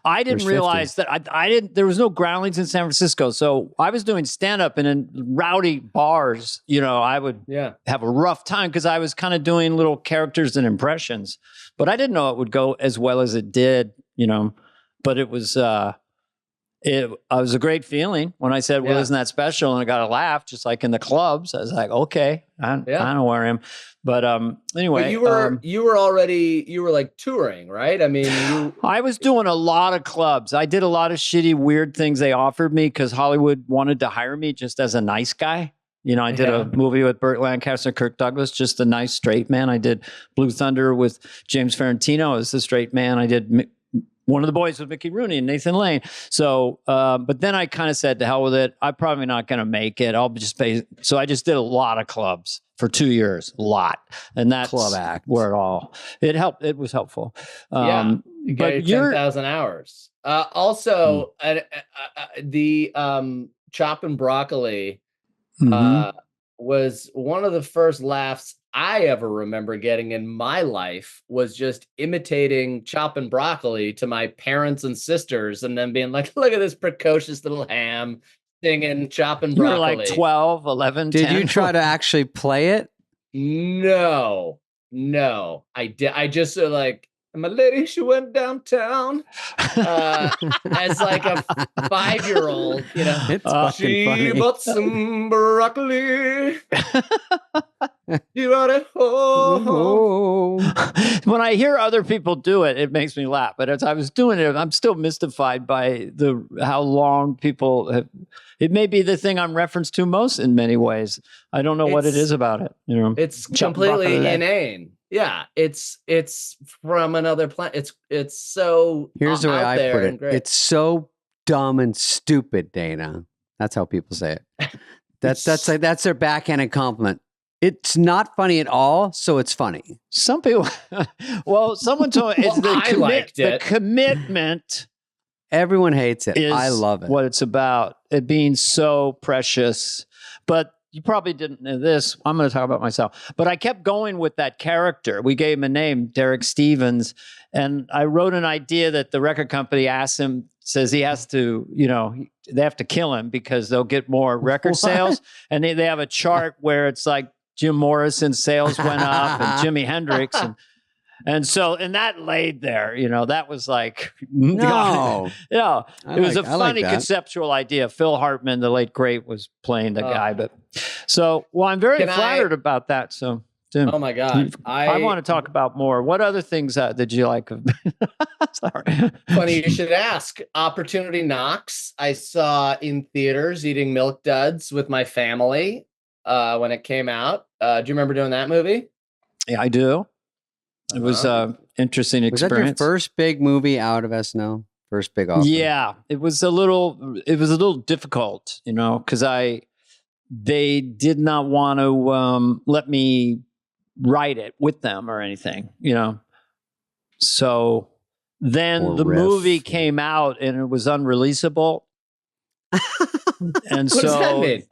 [SPEAKER 2] I didn't
[SPEAKER 1] There's
[SPEAKER 2] realize that there was no groundlings in San Francisco. So I was doing stand-up and in rowdy bars, I would have a rough time because I was kind of doing little characters and impressions. But I didn't know it would go as well as it did, But it was it was a great feeling when I said, well, isn't that special? And I got a laugh, just like in the clubs. I was like, okay, I know where I am. But anyway.
[SPEAKER 3] But you were like touring, right? I mean,
[SPEAKER 2] I was doing a lot of clubs. I did a lot of shitty, weird things they offered me because Hollywood wanted to hire me just as a nice guy. I did a movie with Burt Lancaster, Kirk Douglas, just a nice straight man. I did Blue Thunder with James Ferrantino as the straight man. I did One of the Boys with Mickey Rooney and Nathan Lane. So, but then I kind of said, to hell with it. I'm probably not going to make it. I'll just pay. So I just did a lot of clubs for 2 years, a lot. And that's
[SPEAKER 1] Club act.
[SPEAKER 2] where it helped. It was helpful.
[SPEAKER 3] You
[SPEAKER 2] but
[SPEAKER 3] get 10,000 hours. Also, the Chop and Broccoli was one of the first laughs I ever remember getting in my life was just imitating Chop and Broccoli to my parents and sisters and then being like, look at this precocious little ham singing Chop and Broccoli.
[SPEAKER 2] You were like 12, 11,
[SPEAKER 1] Did
[SPEAKER 2] 10?
[SPEAKER 1] you try to actually play it?
[SPEAKER 3] No, I did. I just like, my lady, she went downtown as like a 5-year-old,
[SPEAKER 1] It's fucking
[SPEAKER 3] she
[SPEAKER 1] funny.
[SPEAKER 3] bought some broccoli. You ought to
[SPEAKER 2] When I hear other people do it, it makes me laugh. But as I was doing it, I'm still mystified by how long people have. It may be the thing I'm referenced to most in many ways. I don't know what it is about it.
[SPEAKER 3] It's completely inane. Yeah, it's from another planet. It's so.
[SPEAKER 1] Here's the way I put it.
[SPEAKER 3] Great.
[SPEAKER 1] It's so dumb and stupid, Dana. That's how people say it. That's their backhanded compliment. It's not funny at all, so it's funny.
[SPEAKER 2] Some people, someone told me it's the commitment.
[SPEAKER 1] Everyone hates it. I love it.
[SPEAKER 2] What it's about, it being so precious. But you probably didn't know this. I'm going to talk about myself. But I kept going with that character. We gave him a name, Derek Stevens. And I wrote an idea that the record company asked him, says he has to, they have to kill him because they'll get more record sales. And they have a chart where it's like Jim Morrison's sales went up and Jimi Hendrix. And that laid there, that was like,
[SPEAKER 1] no,
[SPEAKER 2] yeah, it was a funny conceptual idea. Phil Hartman, the late great, was playing the guy, I'm very flattered about that. So, Tim,
[SPEAKER 3] oh my God,
[SPEAKER 2] I want to talk about more. What other things did you like? Sorry.
[SPEAKER 3] Funny you should ask. Opportunity Knocks. I saw in theaters eating Milk Duds with my family when it came out. Do you remember doing that movie?
[SPEAKER 2] Yeah, I do. It was an interesting experience.
[SPEAKER 1] Was that your first big movie out of SNL? First big offer?
[SPEAKER 2] Yeah, it was a little difficult, because they did not want to let me write it with them or anything, So then the movie came out and it was unreleasable. And
[SPEAKER 3] what does that mean?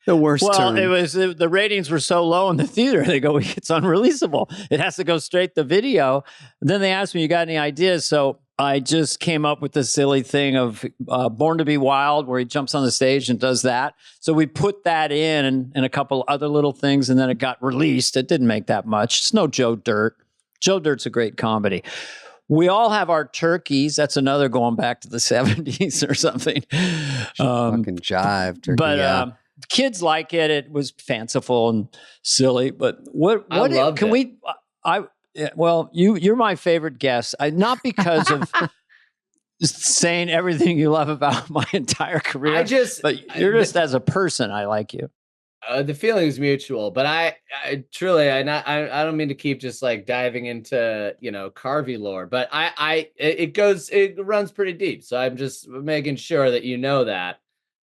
[SPEAKER 1] The worst term.
[SPEAKER 2] It was the ratings were so low in the theater. They go, it's unreleasable. It has to go straight to video. And then they asked me, you got any ideas? So I just came up with the silly thing of Born to Be Wild, where he jumps on the stage and does that. So we put that in and a couple other little things, and then it got released. It didn't make that much. It's no Joe Dirt. Joe Dirt's a great comedy. We all have our turkeys. That's another going back to the 70s or something.
[SPEAKER 1] Fucking jive turkey.
[SPEAKER 2] But kids like it. It was fanciful and silly. But you're my favorite guest. Not because of saying everything you love about my entire career. But you're just as a person, I like you.
[SPEAKER 3] The feeling is mutual, but I truly, I don't mean to keep just like diving into, Carvey lore, but it runs pretty deep. So I'm just making sure that you know that.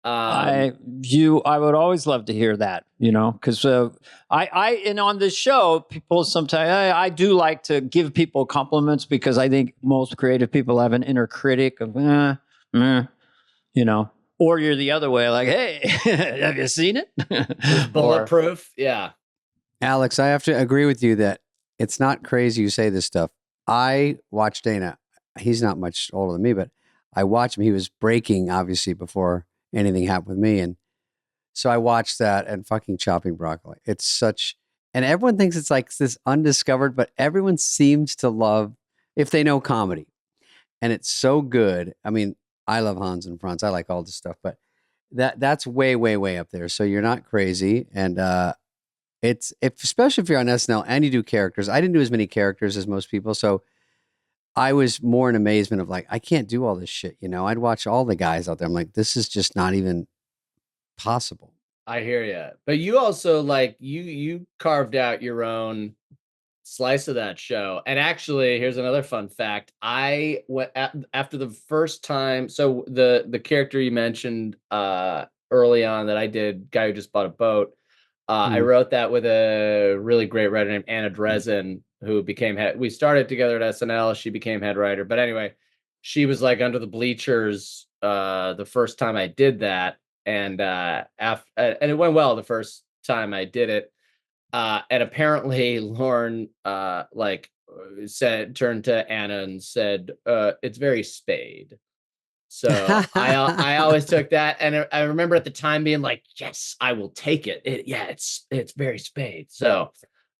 [SPEAKER 2] I would always love to hear that, because and on this show, people sometimes, I do like to give people compliments because I think most creative people have an inner critic of, or you're the other way, like, hey, have you seen it?
[SPEAKER 3] Bulletproof. Yeah.
[SPEAKER 1] Alex, I have to agree with you that it's not crazy you say this stuff. I watched Dana. He's not much older than me, but I watched him. He was breaking, obviously, before anything happened with me. And so I watched that and fucking chopping broccoli. It's such, and everyone thinks it's like this undiscovered, but everyone seems to love, if they know comedy. And it's so good. I mean, I love Hans and Franz. I like all this stuff, but that's way, way, way up there. So you're not crazy. And especially if you're on SNL and you do characters. I didn't do as many characters as most people. So I was more in amazement of like, I can't do all this shit. I'd watch all the guys out there. I'm like, this is just not even possible.
[SPEAKER 3] I hear you. But you also like, you carved out your own slice of that show. And actually, here's another fun fact. I went after the first time. So the character you mentioned early on that I did, guy who just bought a boat. I wrote that with a really great writer named Anna Dresden, who became head. We started together at SNL. She became head writer. But anyway, she was like under the bleachers the first time I did that, and and it went well the first time I did it. And apparently Lauren turned to Anna and said, it's very Spade. So I always took that. And I remember at the time being like, yes, I will take it. It's very Spade. So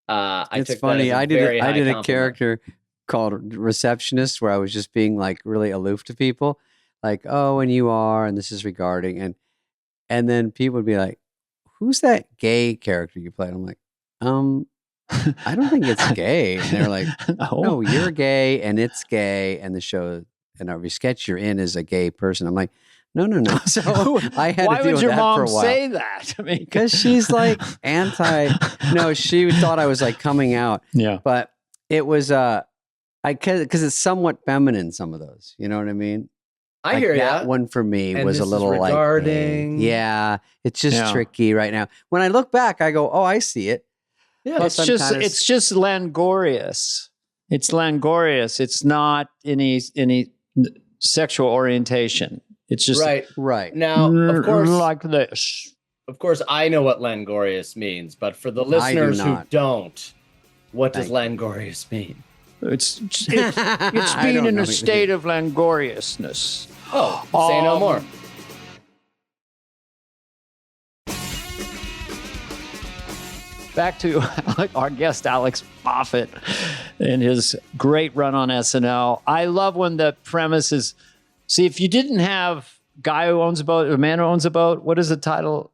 [SPEAKER 1] it's funny. I did a character called Receptionist where I was just being like really aloof to people. Like, oh, and you are, and this is regarding. And then people would be like, who's that gay character you played? I'm like, I don't think it's gay. And they're like,
[SPEAKER 2] No.
[SPEAKER 1] no, you're gay and it's gay. And the show and every sketch you're in is a gay person. I'm like, no. So I had
[SPEAKER 2] Why
[SPEAKER 1] to deal
[SPEAKER 2] would
[SPEAKER 1] with
[SPEAKER 2] your
[SPEAKER 1] that
[SPEAKER 2] mom
[SPEAKER 1] for a while.
[SPEAKER 2] say that? I mean,
[SPEAKER 1] Because she's like no, she thought I was like coming out.
[SPEAKER 2] Yeah.
[SPEAKER 1] But it was, because it's somewhat feminine, some of those, you know what I mean?
[SPEAKER 3] I
[SPEAKER 1] Like,
[SPEAKER 3] hear
[SPEAKER 1] that
[SPEAKER 3] ya.
[SPEAKER 1] one for me
[SPEAKER 3] And
[SPEAKER 1] was a
[SPEAKER 3] this is
[SPEAKER 1] little like,
[SPEAKER 3] regarding-
[SPEAKER 1] yeah, it's just
[SPEAKER 2] Yeah.
[SPEAKER 1] tricky right now. When I look back, I go, oh, I see it.
[SPEAKER 3] Yeah.
[SPEAKER 1] Plus,
[SPEAKER 2] It's
[SPEAKER 1] I'm
[SPEAKER 2] just
[SPEAKER 1] kinda
[SPEAKER 2] it's just Langorious. It's Langorious. It's not any sexual orientation. It's just
[SPEAKER 3] right. Now, of course,
[SPEAKER 2] like this.
[SPEAKER 3] Of course, I know what Langorious means, but for the listeners who
[SPEAKER 1] not.
[SPEAKER 3] don't, what does
[SPEAKER 1] Thank
[SPEAKER 3] Langorious mean?
[SPEAKER 2] It's
[SPEAKER 1] I
[SPEAKER 2] being
[SPEAKER 1] don't
[SPEAKER 2] in
[SPEAKER 1] know
[SPEAKER 2] a
[SPEAKER 1] either.
[SPEAKER 2] state of Langoriousness.
[SPEAKER 3] Oh, say no more.
[SPEAKER 2] Back to our guest, Alex Moffat, and his great run on SNL. I love when the premise is, see, if you didn't have guy who owns a boat, a man who owns a boat, what is the title?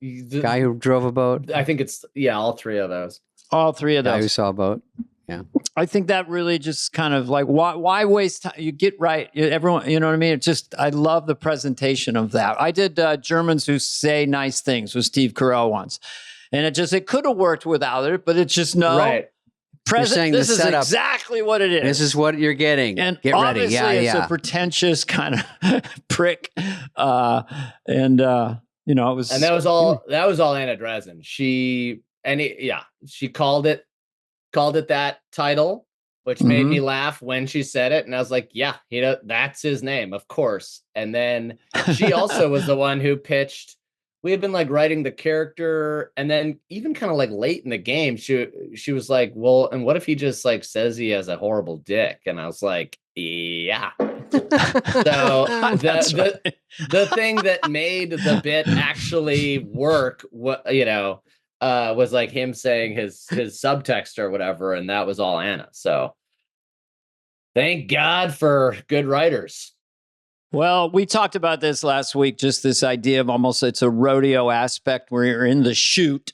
[SPEAKER 1] Guy who drove a boat,
[SPEAKER 3] I think it's all three of those.
[SPEAKER 2] All three of
[SPEAKER 1] guy who
[SPEAKER 2] those.
[SPEAKER 1] saw a boat.
[SPEAKER 2] I think that really just kind of like, why waste time? You get right. Everyone, you know what I mean? It's just, I love the presentation of that. I did Germans Who Say Nice Things with Steve Carell once. And it could have worked without it, but it's just
[SPEAKER 3] Right.
[SPEAKER 1] saying the
[SPEAKER 2] This is
[SPEAKER 1] setup-
[SPEAKER 2] exactly what it is.
[SPEAKER 1] This is what you're getting.
[SPEAKER 2] And
[SPEAKER 1] Get ready.
[SPEAKER 2] obviously
[SPEAKER 1] Yeah,
[SPEAKER 2] it's
[SPEAKER 1] yeah.
[SPEAKER 2] a pretentious kind of prick. It was.
[SPEAKER 3] And that was all Anna Dresden. She called it that title, which made me laugh when she said it. And I was like, yeah, that's his name, of course. And then she also was the one who pitched. We had been like writing the character, and then even kind of like late in the game, she was like, well, and what if he just like says he has a horrible dick? And I was like, yeah. So the thing that made the bit actually work, was like him saying his subtext or whatever, and that was all Anna. So thank God for good writers.
[SPEAKER 2] Well, we talked about this last week, just this idea of almost it's a rodeo aspect where you're in the chute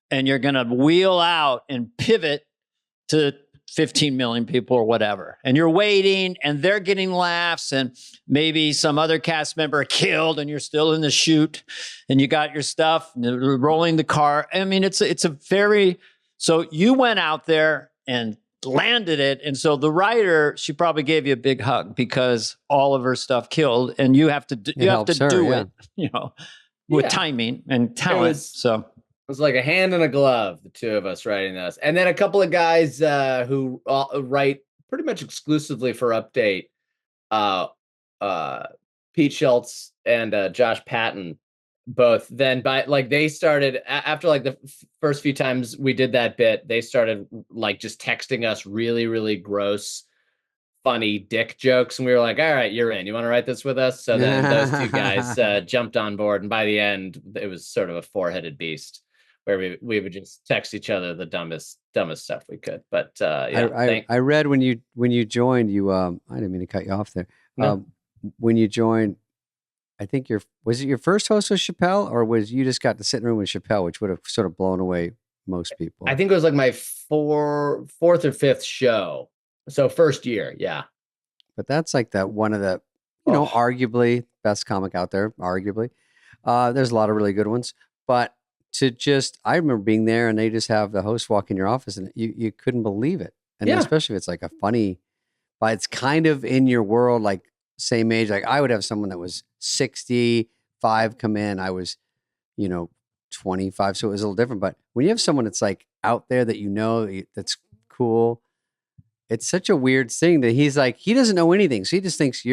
[SPEAKER 2] and you're going to wheel out and pivot to 15 million people or whatever. And you're waiting and they're getting laughs and maybe some other cast member killed and you're still in the chute and you got your stuff and you're rolling the car. I mean, it's a very, so you went out there and landed it. And so the writer, she probably gave you a big hug because all of her stuff killed and you have to do it, with timing and talent. It
[SPEAKER 3] was like a hand and a glove, the two of us writing this. And then a couple of guys who write pretty much exclusively for Update, Pete Schultz and Josh Patton, both then they started after like the first few times we did that bit, they started like just texting us really, really gross, funny dick jokes. And we were like, all right, you're in. You want to write this with us? So then those two guys jumped on board. And by the end, it was sort of a four-headed beast where we would just text each other the dumbest stuff we could. But
[SPEAKER 1] I read when you joined, I didn't mean to cut you off there.
[SPEAKER 3] No.
[SPEAKER 1] When you joined, I think was it your first host with Chappelle, or was you just got to sit in a room with Chappelle, which would have sort of blown away most people?
[SPEAKER 3] I think it was like my fourth or fifth show. So first year, yeah.
[SPEAKER 1] But that's like one of the, arguably best comic out there, arguably. There's a lot of really good ones. But I remember being there and they just have the host walk in your office and you couldn't believe it. And especially if it's like a funny, but it's kind of in your world, like same age. Like I would have someone that was 65 come in. I was, 25. So it was a little different. But when you have someone that's like out there that that's cool, it's such a weird thing that he's like, he doesn't know anything. So he just thinks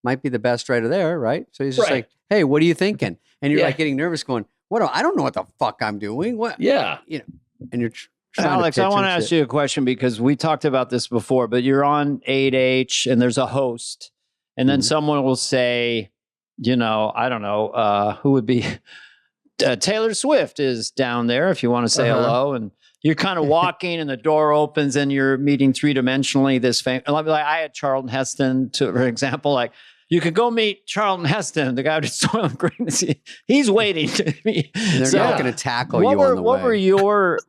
[SPEAKER 1] might be the best writer there, right? So he's just like, hey, what are you thinking? And you're like getting nervous going, I don't know what the fuck I'm doing. What?
[SPEAKER 3] Yeah.
[SPEAKER 1] And you're
[SPEAKER 2] Alex, I want to ask you a question because we talked about this before, but you're on 8H and there's a host. And then someone will say, I don't know, who would be Taylor Swift is down there if you want to say hello. And you're kind of walking and the door opens and you're meeting three-dimensionally this famous. Like I had Charlton Heston, for example, like you could go meet Charlton Heston, the guy who did Soylent Green. He's waiting to meet.
[SPEAKER 1] They're not going to tackle you on the way.
[SPEAKER 2] What were your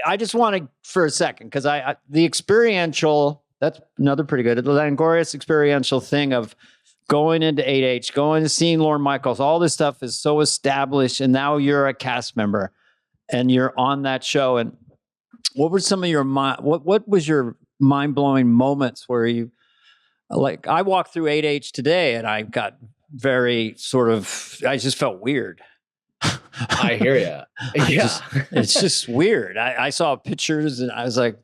[SPEAKER 2] I just want to, for a second, because the experiential, that's another pretty good, the Langorious experiential thing of going into 8H, going to seeing Lorne Michaels, all this stuff is so established, and now you're a cast member and you're on that show. And what were some of your what was your mind-blowing moments where you, like, I walked through 8H today and I got very sort of, I just felt weird.
[SPEAKER 3] I hear you. Yeah.
[SPEAKER 2] It's just weird. I saw pictures and I was like,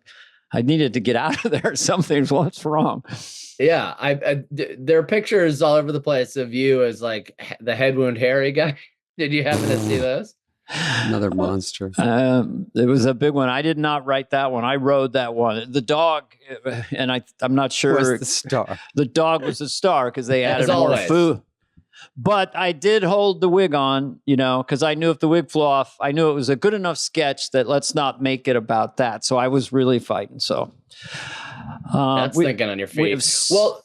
[SPEAKER 2] I needed to get out of there. Something's, what's wrong?
[SPEAKER 3] Yeah. There are pictures all over the place of you as like the head wound Harry guy. Did you happen to see those?
[SPEAKER 1] Another monster.
[SPEAKER 2] It was a big one. I did not write that one. I rode that one. The dog, and I'm not sure.
[SPEAKER 1] Was the star.
[SPEAKER 2] The dog was the star because they added more
[SPEAKER 3] always.
[SPEAKER 2] food. But I did hold the wig on, because I knew if the wig flew off, I knew it was a good enough sketch that let's not make it about that. So I was really fighting. So
[SPEAKER 3] that's thinking on your feet. Well,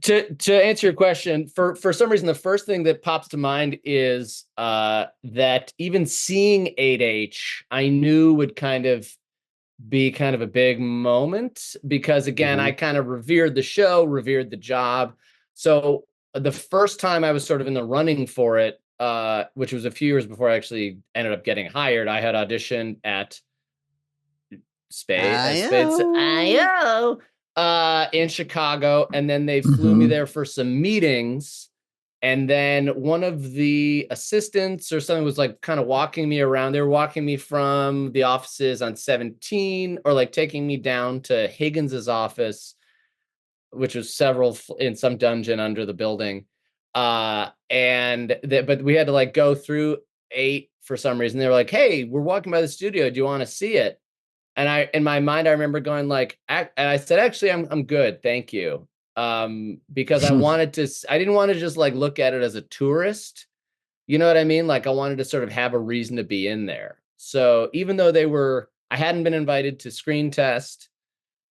[SPEAKER 3] to answer your question, for some reason, the first thing that pops to mind is that even seeing 8H, I knew would kind of be kind of a big moment because, again, I kind of revered the show, revered the job. So the first time I was sort of in the running for it, which was a few years before I actually ended up getting hired, I had auditioned at Spade, IO, in Chicago, and then they flew me there for some meetings. And then one of the assistants or something was like kind of walking me around. They were walking me from the offices on 17 or like taking me down to Higgins's office, which was several in some dungeon under the building. But we had to like go through 8 for some reason. They were like, "Hey, we're walking by the studio. Do you want to see it?" And in my mind, I remember going like, and I said, "Actually, I'm good. Thank you." Because I didn't want to just like look at it as a tourist. You know what I mean? Like I wanted to sort of have a reason to be in there. So even though I hadn't been invited to screen test.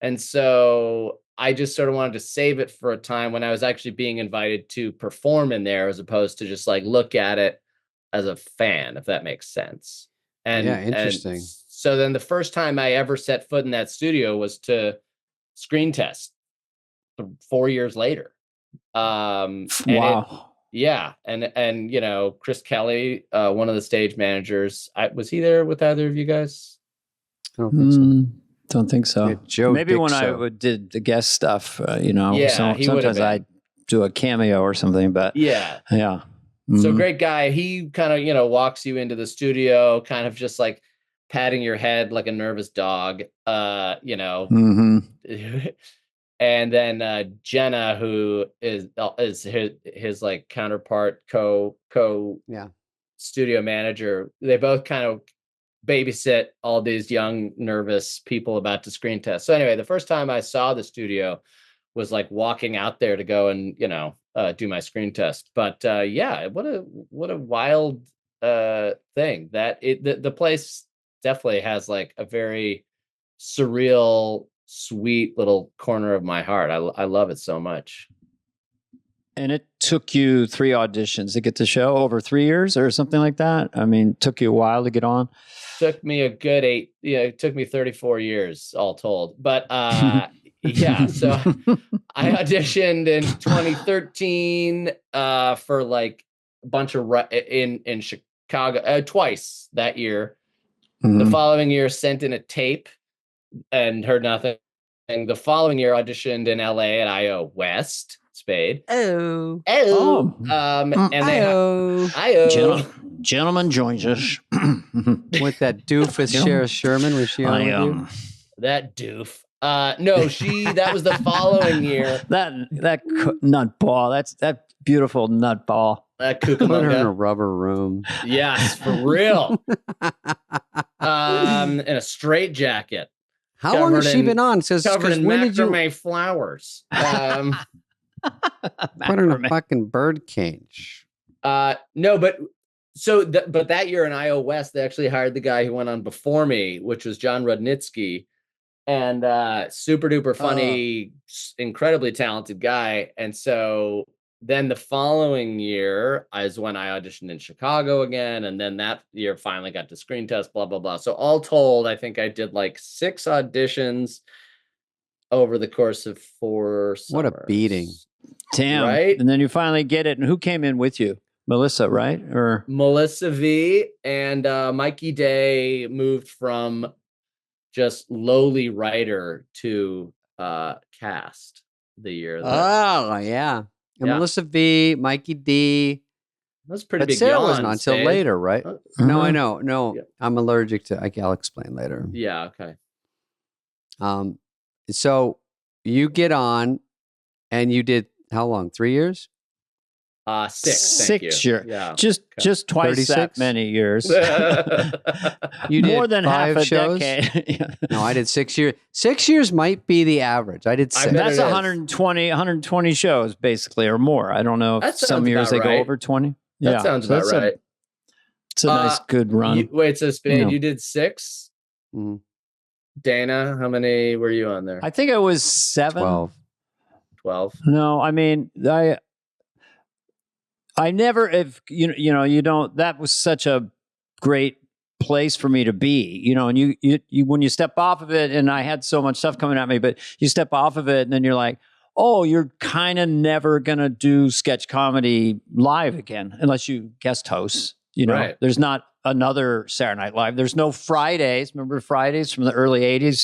[SPEAKER 3] And so I just sort of wanted to save it for a time when I was actually being invited to perform in there, as opposed to just like look at it as a fan, if that makes sense. And
[SPEAKER 1] yeah, interesting.
[SPEAKER 3] So then the first time I ever set foot in that studio was to screen test 4 years later.
[SPEAKER 2] Wow.
[SPEAKER 3] And Chris Kelly, one of the stage managers, was he there with either of you guys?
[SPEAKER 1] I don't think so.
[SPEAKER 2] Don't think so.
[SPEAKER 1] Yeah, Joe
[SPEAKER 2] Maybe
[SPEAKER 1] Dixo.
[SPEAKER 2] when I did the guest stuff,
[SPEAKER 3] Yeah,
[SPEAKER 2] sometimes I do a cameo or something, but
[SPEAKER 3] yeah. So great guy. He kind of, walks you into the studio, kind of just like patting your head like a nervous dog, And then Jenna, who is his like counterpart, co studio manager, they both kind of babysit all these young, nervous people about to screen test. So anyway, the first time I saw the studio was like walking out there to go and, do my screen test. But what a wild thing that the place definitely has like a very surreal, sweet little corner of my heart. I love it so much.
[SPEAKER 2] And it took you 3 auditions to get the show, over 3 years or something like that? I mean, took you a while to get on?
[SPEAKER 3] Took me a good 8. Yeah, it took me 34 years all told. But yeah, so I auditioned in 2013 for like a bunch of in Chicago twice that year. The following year, sent in a tape and heard nothing. And the following year, auditioned in LA at IO West. Spade.
[SPEAKER 1] Oh.
[SPEAKER 3] And
[SPEAKER 2] Gentleman joins us.
[SPEAKER 1] With that doofus Shara Sherman, was she on with you?
[SPEAKER 3] That doof. No, that was the following year.
[SPEAKER 2] That nut ball. That beautiful nut ball.
[SPEAKER 3] That
[SPEAKER 1] Put her in a
[SPEAKER 3] Cucamonga.
[SPEAKER 1] rubber room.
[SPEAKER 3] Yes, for real. In a straight jacket.
[SPEAKER 1] How long has she been on?
[SPEAKER 3] Covered in
[SPEAKER 1] when did you
[SPEAKER 3] macrame flowers.
[SPEAKER 1] put her in a fucking bird cage?
[SPEAKER 3] No, but but that year in IO West, they actually hired the guy who went on before me, which was John Rudnitsky, and super duper funny, incredibly talented guy. And so then the following year is when I auditioned in Chicago again. And then that year finally got to screen test, blah, blah, blah. So all told, I think I did like 6 auditions over the course of 4 summers.
[SPEAKER 1] What a beating.
[SPEAKER 2] Damn.
[SPEAKER 3] Right?
[SPEAKER 2] And then you finally get it. And who came in with you? Melissa, right? Or
[SPEAKER 3] Melissa V and Mikey Day moved from just lowly writer to cast the year.
[SPEAKER 1] Oh, yeah. And
[SPEAKER 3] Yeah.
[SPEAKER 1] Melissa V, Mikey D.
[SPEAKER 3] That's pretty
[SPEAKER 1] But
[SPEAKER 3] big.
[SPEAKER 1] Sarah
[SPEAKER 3] yawn,
[SPEAKER 1] wasn't on until
[SPEAKER 3] Spade.
[SPEAKER 1] later, right?
[SPEAKER 2] Uh-huh.
[SPEAKER 1] No, I know. No,
[SPEAKER 3] Yeah.
[SPEAKER 1] I'm allergic to. I'll explain later.
[SPEAKER 3] Yeah. Okay.
[SPEAKER 1] So you get on, and you did how long? 3 years?
[SPEAKER 3] 6. Thank you.
[SPEAKER 2] 6 years.
[SPEAKER 3] Yeah.
[SPEAKER 2] Just twice that
[SPEAKER 1] 36?
[SPEAKER 2] many years.
[SPEAKER 1] You did
[SPEAKER 2] More than half
[SPEAKER 1] 5
[SPEAKER 2] a
[SPEAKER 1] shows?
[SPEAKER 2] decade.
[SPEAKER 1] No, I did 6 years. 6 years might be the average. I did
[SPEAKER 3] I
[SPEAKER 1] 6.
[SPEAKER 3] bet
[SPEAKER 2] That's
[SPEAKER 3] it is.
[SPEAKER 2] 120 shows basically or more. I don't know if
[SPEAKER 3] That
[SPEAKER 2] some
[SPEAKER 3] sounds
[SPEAKER 2] years they
[SPEAKER 3] about
[SPEAKER 2] go
[SPEAKER 3] right.
[SPEAKER 2] over 20.
[SPEAKER 3] That sounds about
[SPEAKER 2] that's
[SPEAKER 3] right.
[SPEAKER 2] It's a nice good run.
[SPEAKER 3] Wait, so Spade,
[SPEAKER 2] No.
[SPEAKER 3] you did 6?
[SPEAKER 1] Mhm.
[SPEAKER 3] Dana, how many were you on there?
[SPEAKER 2] I think it was 7.
[SPEAKER 1] 12.
[SPEAKER 3] 12.
[SPEAKER 2] No, I mean, I never, if you don't, that was such a great place for me to be, and you when you step off of it, and I had so much stuff coming at me, but you step off of it and then you're like, oh, you're kind of never going to do sketch comedy live again, unless you guest host,
[SPEAKER 3] Right.
[SPEAKER 2] There's not another Saturday Night Live. There's no Fridays. Remember Fridays from the early 80s?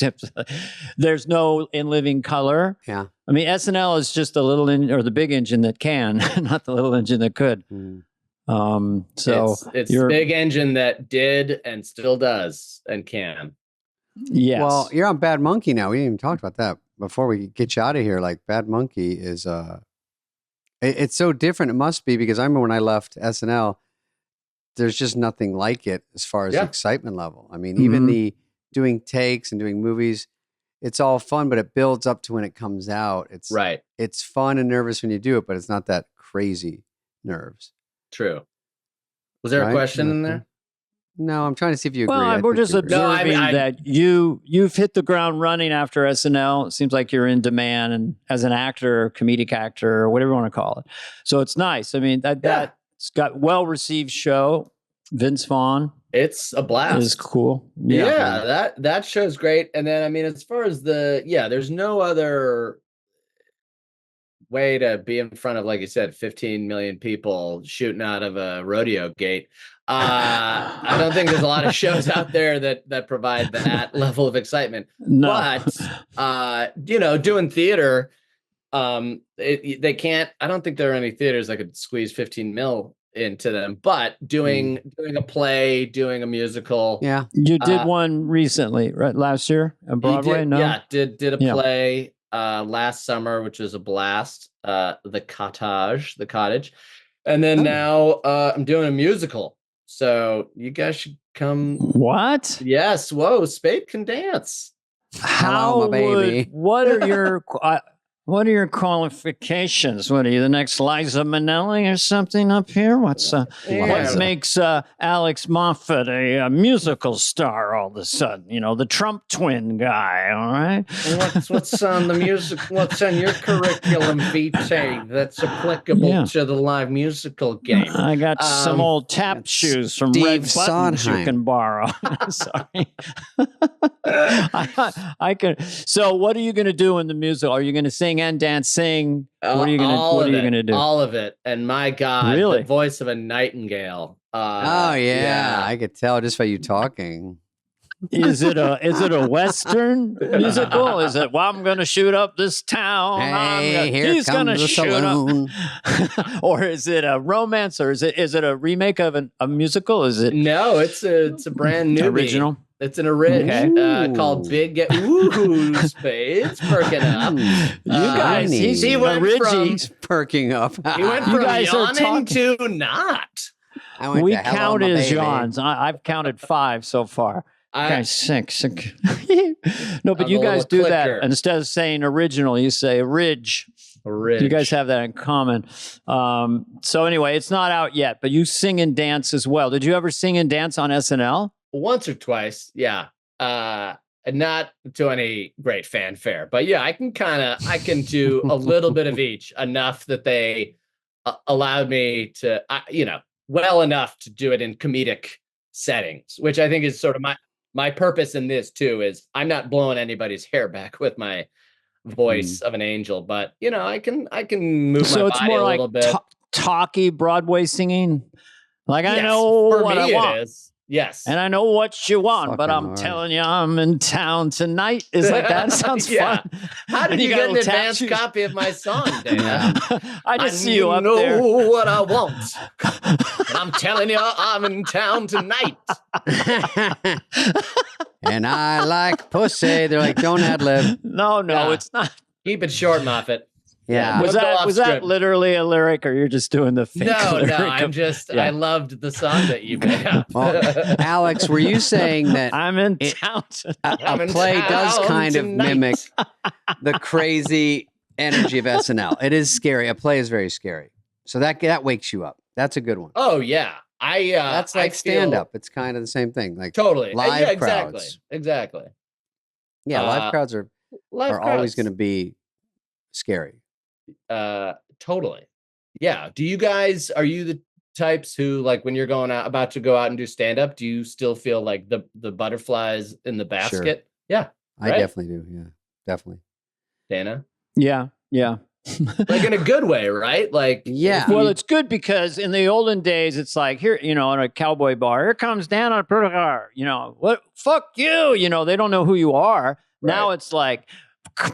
[SPEAKER 2] There's no In Living Color.
[SPEAKER 1] Yeah.
[SPEAKER 2] I mean, SNL is just the little or the big engine that can, not the little engine that could. So
[SPEAKER 3] it's the big engine that did and still does and can.
[SPEAKER 2] yes.
[SPEAKER 1] Well, you're on Bad Monkey now. We didn't even talk about that before we get you out of here. Like Bad Monkey is it's so different. It must be, because I remember when I left SNL, there's just nothing like it as far as the excitement level. I mean, even the doing takes and doing movies, it's all fun, but it builds up to when it comes out. It's
[SPEAKER 3] right.
[SPEAKER 1] It's fun and nervous when you do it, but it's not that crazy nerves.
[SPEAKER 3] True. Was there a question in there?
[SPEAKER 1] No, I'm trying to see if you agree.
[SPEAKER 2] Well, we're just observing that you've hit the ground running after SNL. It seems like you're in demand, and as an actor, or comedic actor, or whatever you want to call it. So it's nice. I mean, that's got well-received show. Vince Vaughn.
[SPEAKER 3] It's a blast.
[SPEAKER 2] Is cool.
[SPEAKER 3] Yeah, that show's great. And then, I mean, as far as there's no other way to be in front of, like you said, 15 million people shooting out of a rodeo gate. I don't think there's a lot of shows out there that provide that level of excitement.
[SPEAKER 2] No.
[SPEAKER 3] But doing theater, they can't. I don't think there are any theaters that could squeeze 15 mil into them. But doing a play, doing a musical.
[SPEAKER 1] Yeah,
[SPEAKER 2] you did one recently, right? Last year on Broadway.
[SPEAKER 3] Did a play last summer, which was a blast. The Cottage, and then now I'm doing a musical. So you guys should come.
[SPEAKER 2] What?
[SPEAKER 3] Yes. Whoa, Spade can dance.
[SPEAKER 2] How, baby? What are your qualifications? What are you, the next Liza Minnelli or something up here? What makes Alex Moffat a musical star all of a sudden? The Trump twin guy. All right.
[SPEAKER 3] What's on the music? What's on your curriculum vitae that's applicable to the live musical game?
[SPEAKER 2] I got some old tap shoes from Red Buttons you can borrow. Sorry. I can. So, what are you going to do in the musical? Are you going to sing and dance? Sing? What are you going to do?
[SPEAKER 3] All of it. And my God,
[SPEAKER 2] really?
[SPEAKER 3] The voice of a nightingale.
[SPEAKER 1] I could tell just by you talking.
[SPEAKER 2] Is it a Western musical? Is it? Well, I'm going to shoot up this town. He's going to shoot up. Or is it a romance? Or is it a remake of a musical? Is it?
[SPEAKER 3] No, it's a brand new
[SPEAKER 2] original.
[SPEAKER 3] It's an original called Big Spades perking up.
[SPEAKER 2] You guys,
[SPEAKER 3] he went from
[SPEAKER 1] perking up.
[SPEAKER 3] He went from yawning to not.
[SPEAKER 2] We count as yawns. I've counted 5 so far. Okay, 6. No, but you guys do that. Instead of saying original, you say ridge. You guys have that in common. So anyway, it's not out yet, but you sing and dance as well. Did you ever sing and dance on SNL?
[SPEAKER 3] Once or twice, yeah. Not to any great fanfare, but yeah, I can do a little bit of each, enough that they allowed me to, well enough to do it in comedic settings, which I think is sort of my purpose in this too. Is I'm not blowing anybody's hair back with my voice of an angel, but I can move my
[SPEAKER 2] it's
[SPEAKER 3] body
[SPEAKER 2] more
[SPEAKER 3] a
[SPEAKER 2] like
[SPEAKER 3] little bit.
[SPEAKER 2] Talky Broadway singing. Like,
[SPEAKER 3] Yes,
[SPEAKER 2] I know
[SPEAKER 3] for
[SPEAKER 2] what
[SPEAKER 3] me
[SPEAKER 2] I want.
[SPEAKER 3] it is. Yes.
[SPEAKER 2] And I know what you want, but
[SPEAKER 1] Fucking
[SPEAKER 2] I'm
[SPEAKER 1] hard.
[SPEAKER 2] telling you, I'm in town tonight. It's like, that sounds fun.
[SPEAKER 3] How did
[SPEAKER 2] And
[SPEAKER 3] you
[SPEAKER 2] got
[SPEAKER 3] get an
[SPEAKER 2] little
[SPEAKER 3] advanced
[SPEAKER 2] tattoos.
[SPEAKER 3] copy of my song, Dana?
[SPEAKER 2] I just see you up
[SPEAKER 3] know
[SPEAKER 2] there.
[SPEAKER 3] what I want. And I'm telling you, I'm in town tonight.
[SPEAKER 1] And I like pussy. They're like, don't ad lib.
[SPEAKER 2] No,
[SPEAKER 3] Yeah.
[SPEAKER 2] it's not.
[SPEAKER 3] Keep it short, Moffat.
[SPEAKER 1] Yeah.
[SPEAKER 2] Was that literally a lyric, or you're just doing the fake lyric?
[SPEAKER 3] No, I loved the song that you made up.
[SPEAKER 1] Well, Alex, were you saying that
[SPEAKER 2] I'm in town tonight.
[SPEAKER 1] a play does kind of mimic the crazy energy of SNL? It is scary. A play is very scary. So that wakes you up. That's a good one.
[SPEAKER 3] Oh yeah.
[SPEAKER 1] That's like stand up. It's kind of the same thing. Like
[SPEAKER 3] totally
[SPEAKER 1] live
[SPEAKER 3] exactly.
[SPEAKER 1] crowds.
[SPEAKER 3] Exactly.
[SPEAKER 1] Yeah, live crowds are always going to be scary.
[SPEAKER 3] Totally. Yeah. Are you the types who, like, when you're about to go out and do stand up, do you still feel like the butterflies in the basket?
[SPEAKER 1] Sure.
[SPEAKER 3] Yeah.
[SPEAKER 1] I definitely do. Yeah, definitely.
[SPEAKER 3] Dana?
[SPEAKER 2] Yeah.
[SPEAKER 3] Like in a good way, right? Like,
[SPEAKER 1] yeah.
[SPEAKER 2] Well, it's good because in the olden days, it's like, here, in a cowboy bar, here comes Dan on a pretty car. What? Fuck you. They don't know who you are.
[SPEAKER 3] Right.
[SPEAKER 2] Now it's like,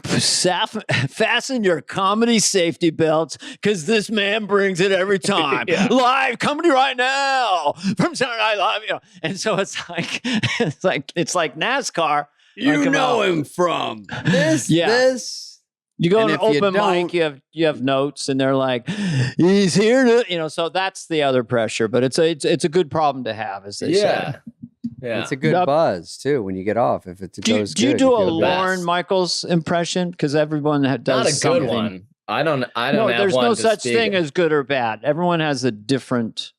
[SPEAKER 2] fasten your comedy safety belts, because this man brings it every time. Live comedy right now from Saturday Night Live. And so it's like NASCAR.
[SPEAKER 1] You know him from this.
[SPEAKER 2] You go to an open mic, you have notes, and they're like, he's here to, so that's the other pressure. But it's a good problem to have, as they say.
[SPEAKER 3] Yeah.
[SPEAKER 1] It's a good buzz too when you get off. If it goes
[SPEAKER 2] do you
[SPEAKER 1] good,
[SPEAKER 2] do a
[SPEAKER 1] feel
[SPEAKER 2] Lorne Michaels impression? Because everyone does
[SPEAKER 3] not a
[SPEAKER 2] something.
[SPEAKER 3] good one. I don't.
[SPEAKER 2] No,
[SPEAKER 3] have
[SPEAKER 2] there's
[SPEAKER 3] one
[SPEAKER 2] no
[SPEAKER 3] to
[SPEAKER 2] such
[SPEAKER 3] speak
[SPEAKER 2] thing
[SPEAKER 3] of.
[SPEAKER 2] as good or bad. Everyone has a different,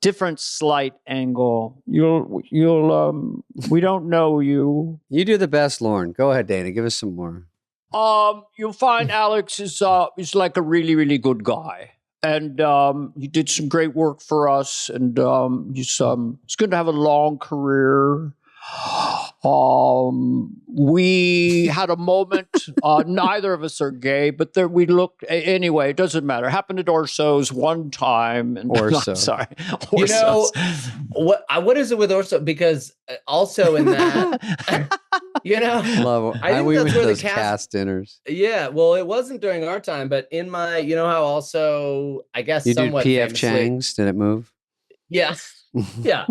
[SPEAKER 2] different slight angle. We don't know you.
[SPEAKER 1] You do the best, Lorne. Go ahead, Dana. Give us some more.
[SPEAKER 2] You'll find Alex is like a really, really good guy. And he did some great work for us, and he's going to have a long career. We had a moment. Neither of us are gay, but we looked anyway. It doesn't matter. Happened at Orso's one time. And,
[SPEAKER 1] Orso.
[SPEAKER 2] I'm sorry, Orso's.
[SPEAKER 3] What is it with Orso? Because also in that,
[SPEAKER 1] love.
[SPEAKER 3] I think
[SPEAKER 1] we
[SPEAKER 3] that's
[SPEAKER 1] went
[SPEAKER 3] where
[SPEAKER 1] to
[SPEAKER 3] the
[SPEAKER 1] those cast dinners.
[SPEAKER 3] Yeah, well, it wasn't during our time, but in my, how also, I guess,
[SPEAKER 1] You did
[SPEAKER 3] somewhat
[SPEAKER 1] P.F.
[SPEAKER 3] famously,
[SPEAKER 1] Chang's. Did it move?
[SPEAKER 3] Yeah, yeah.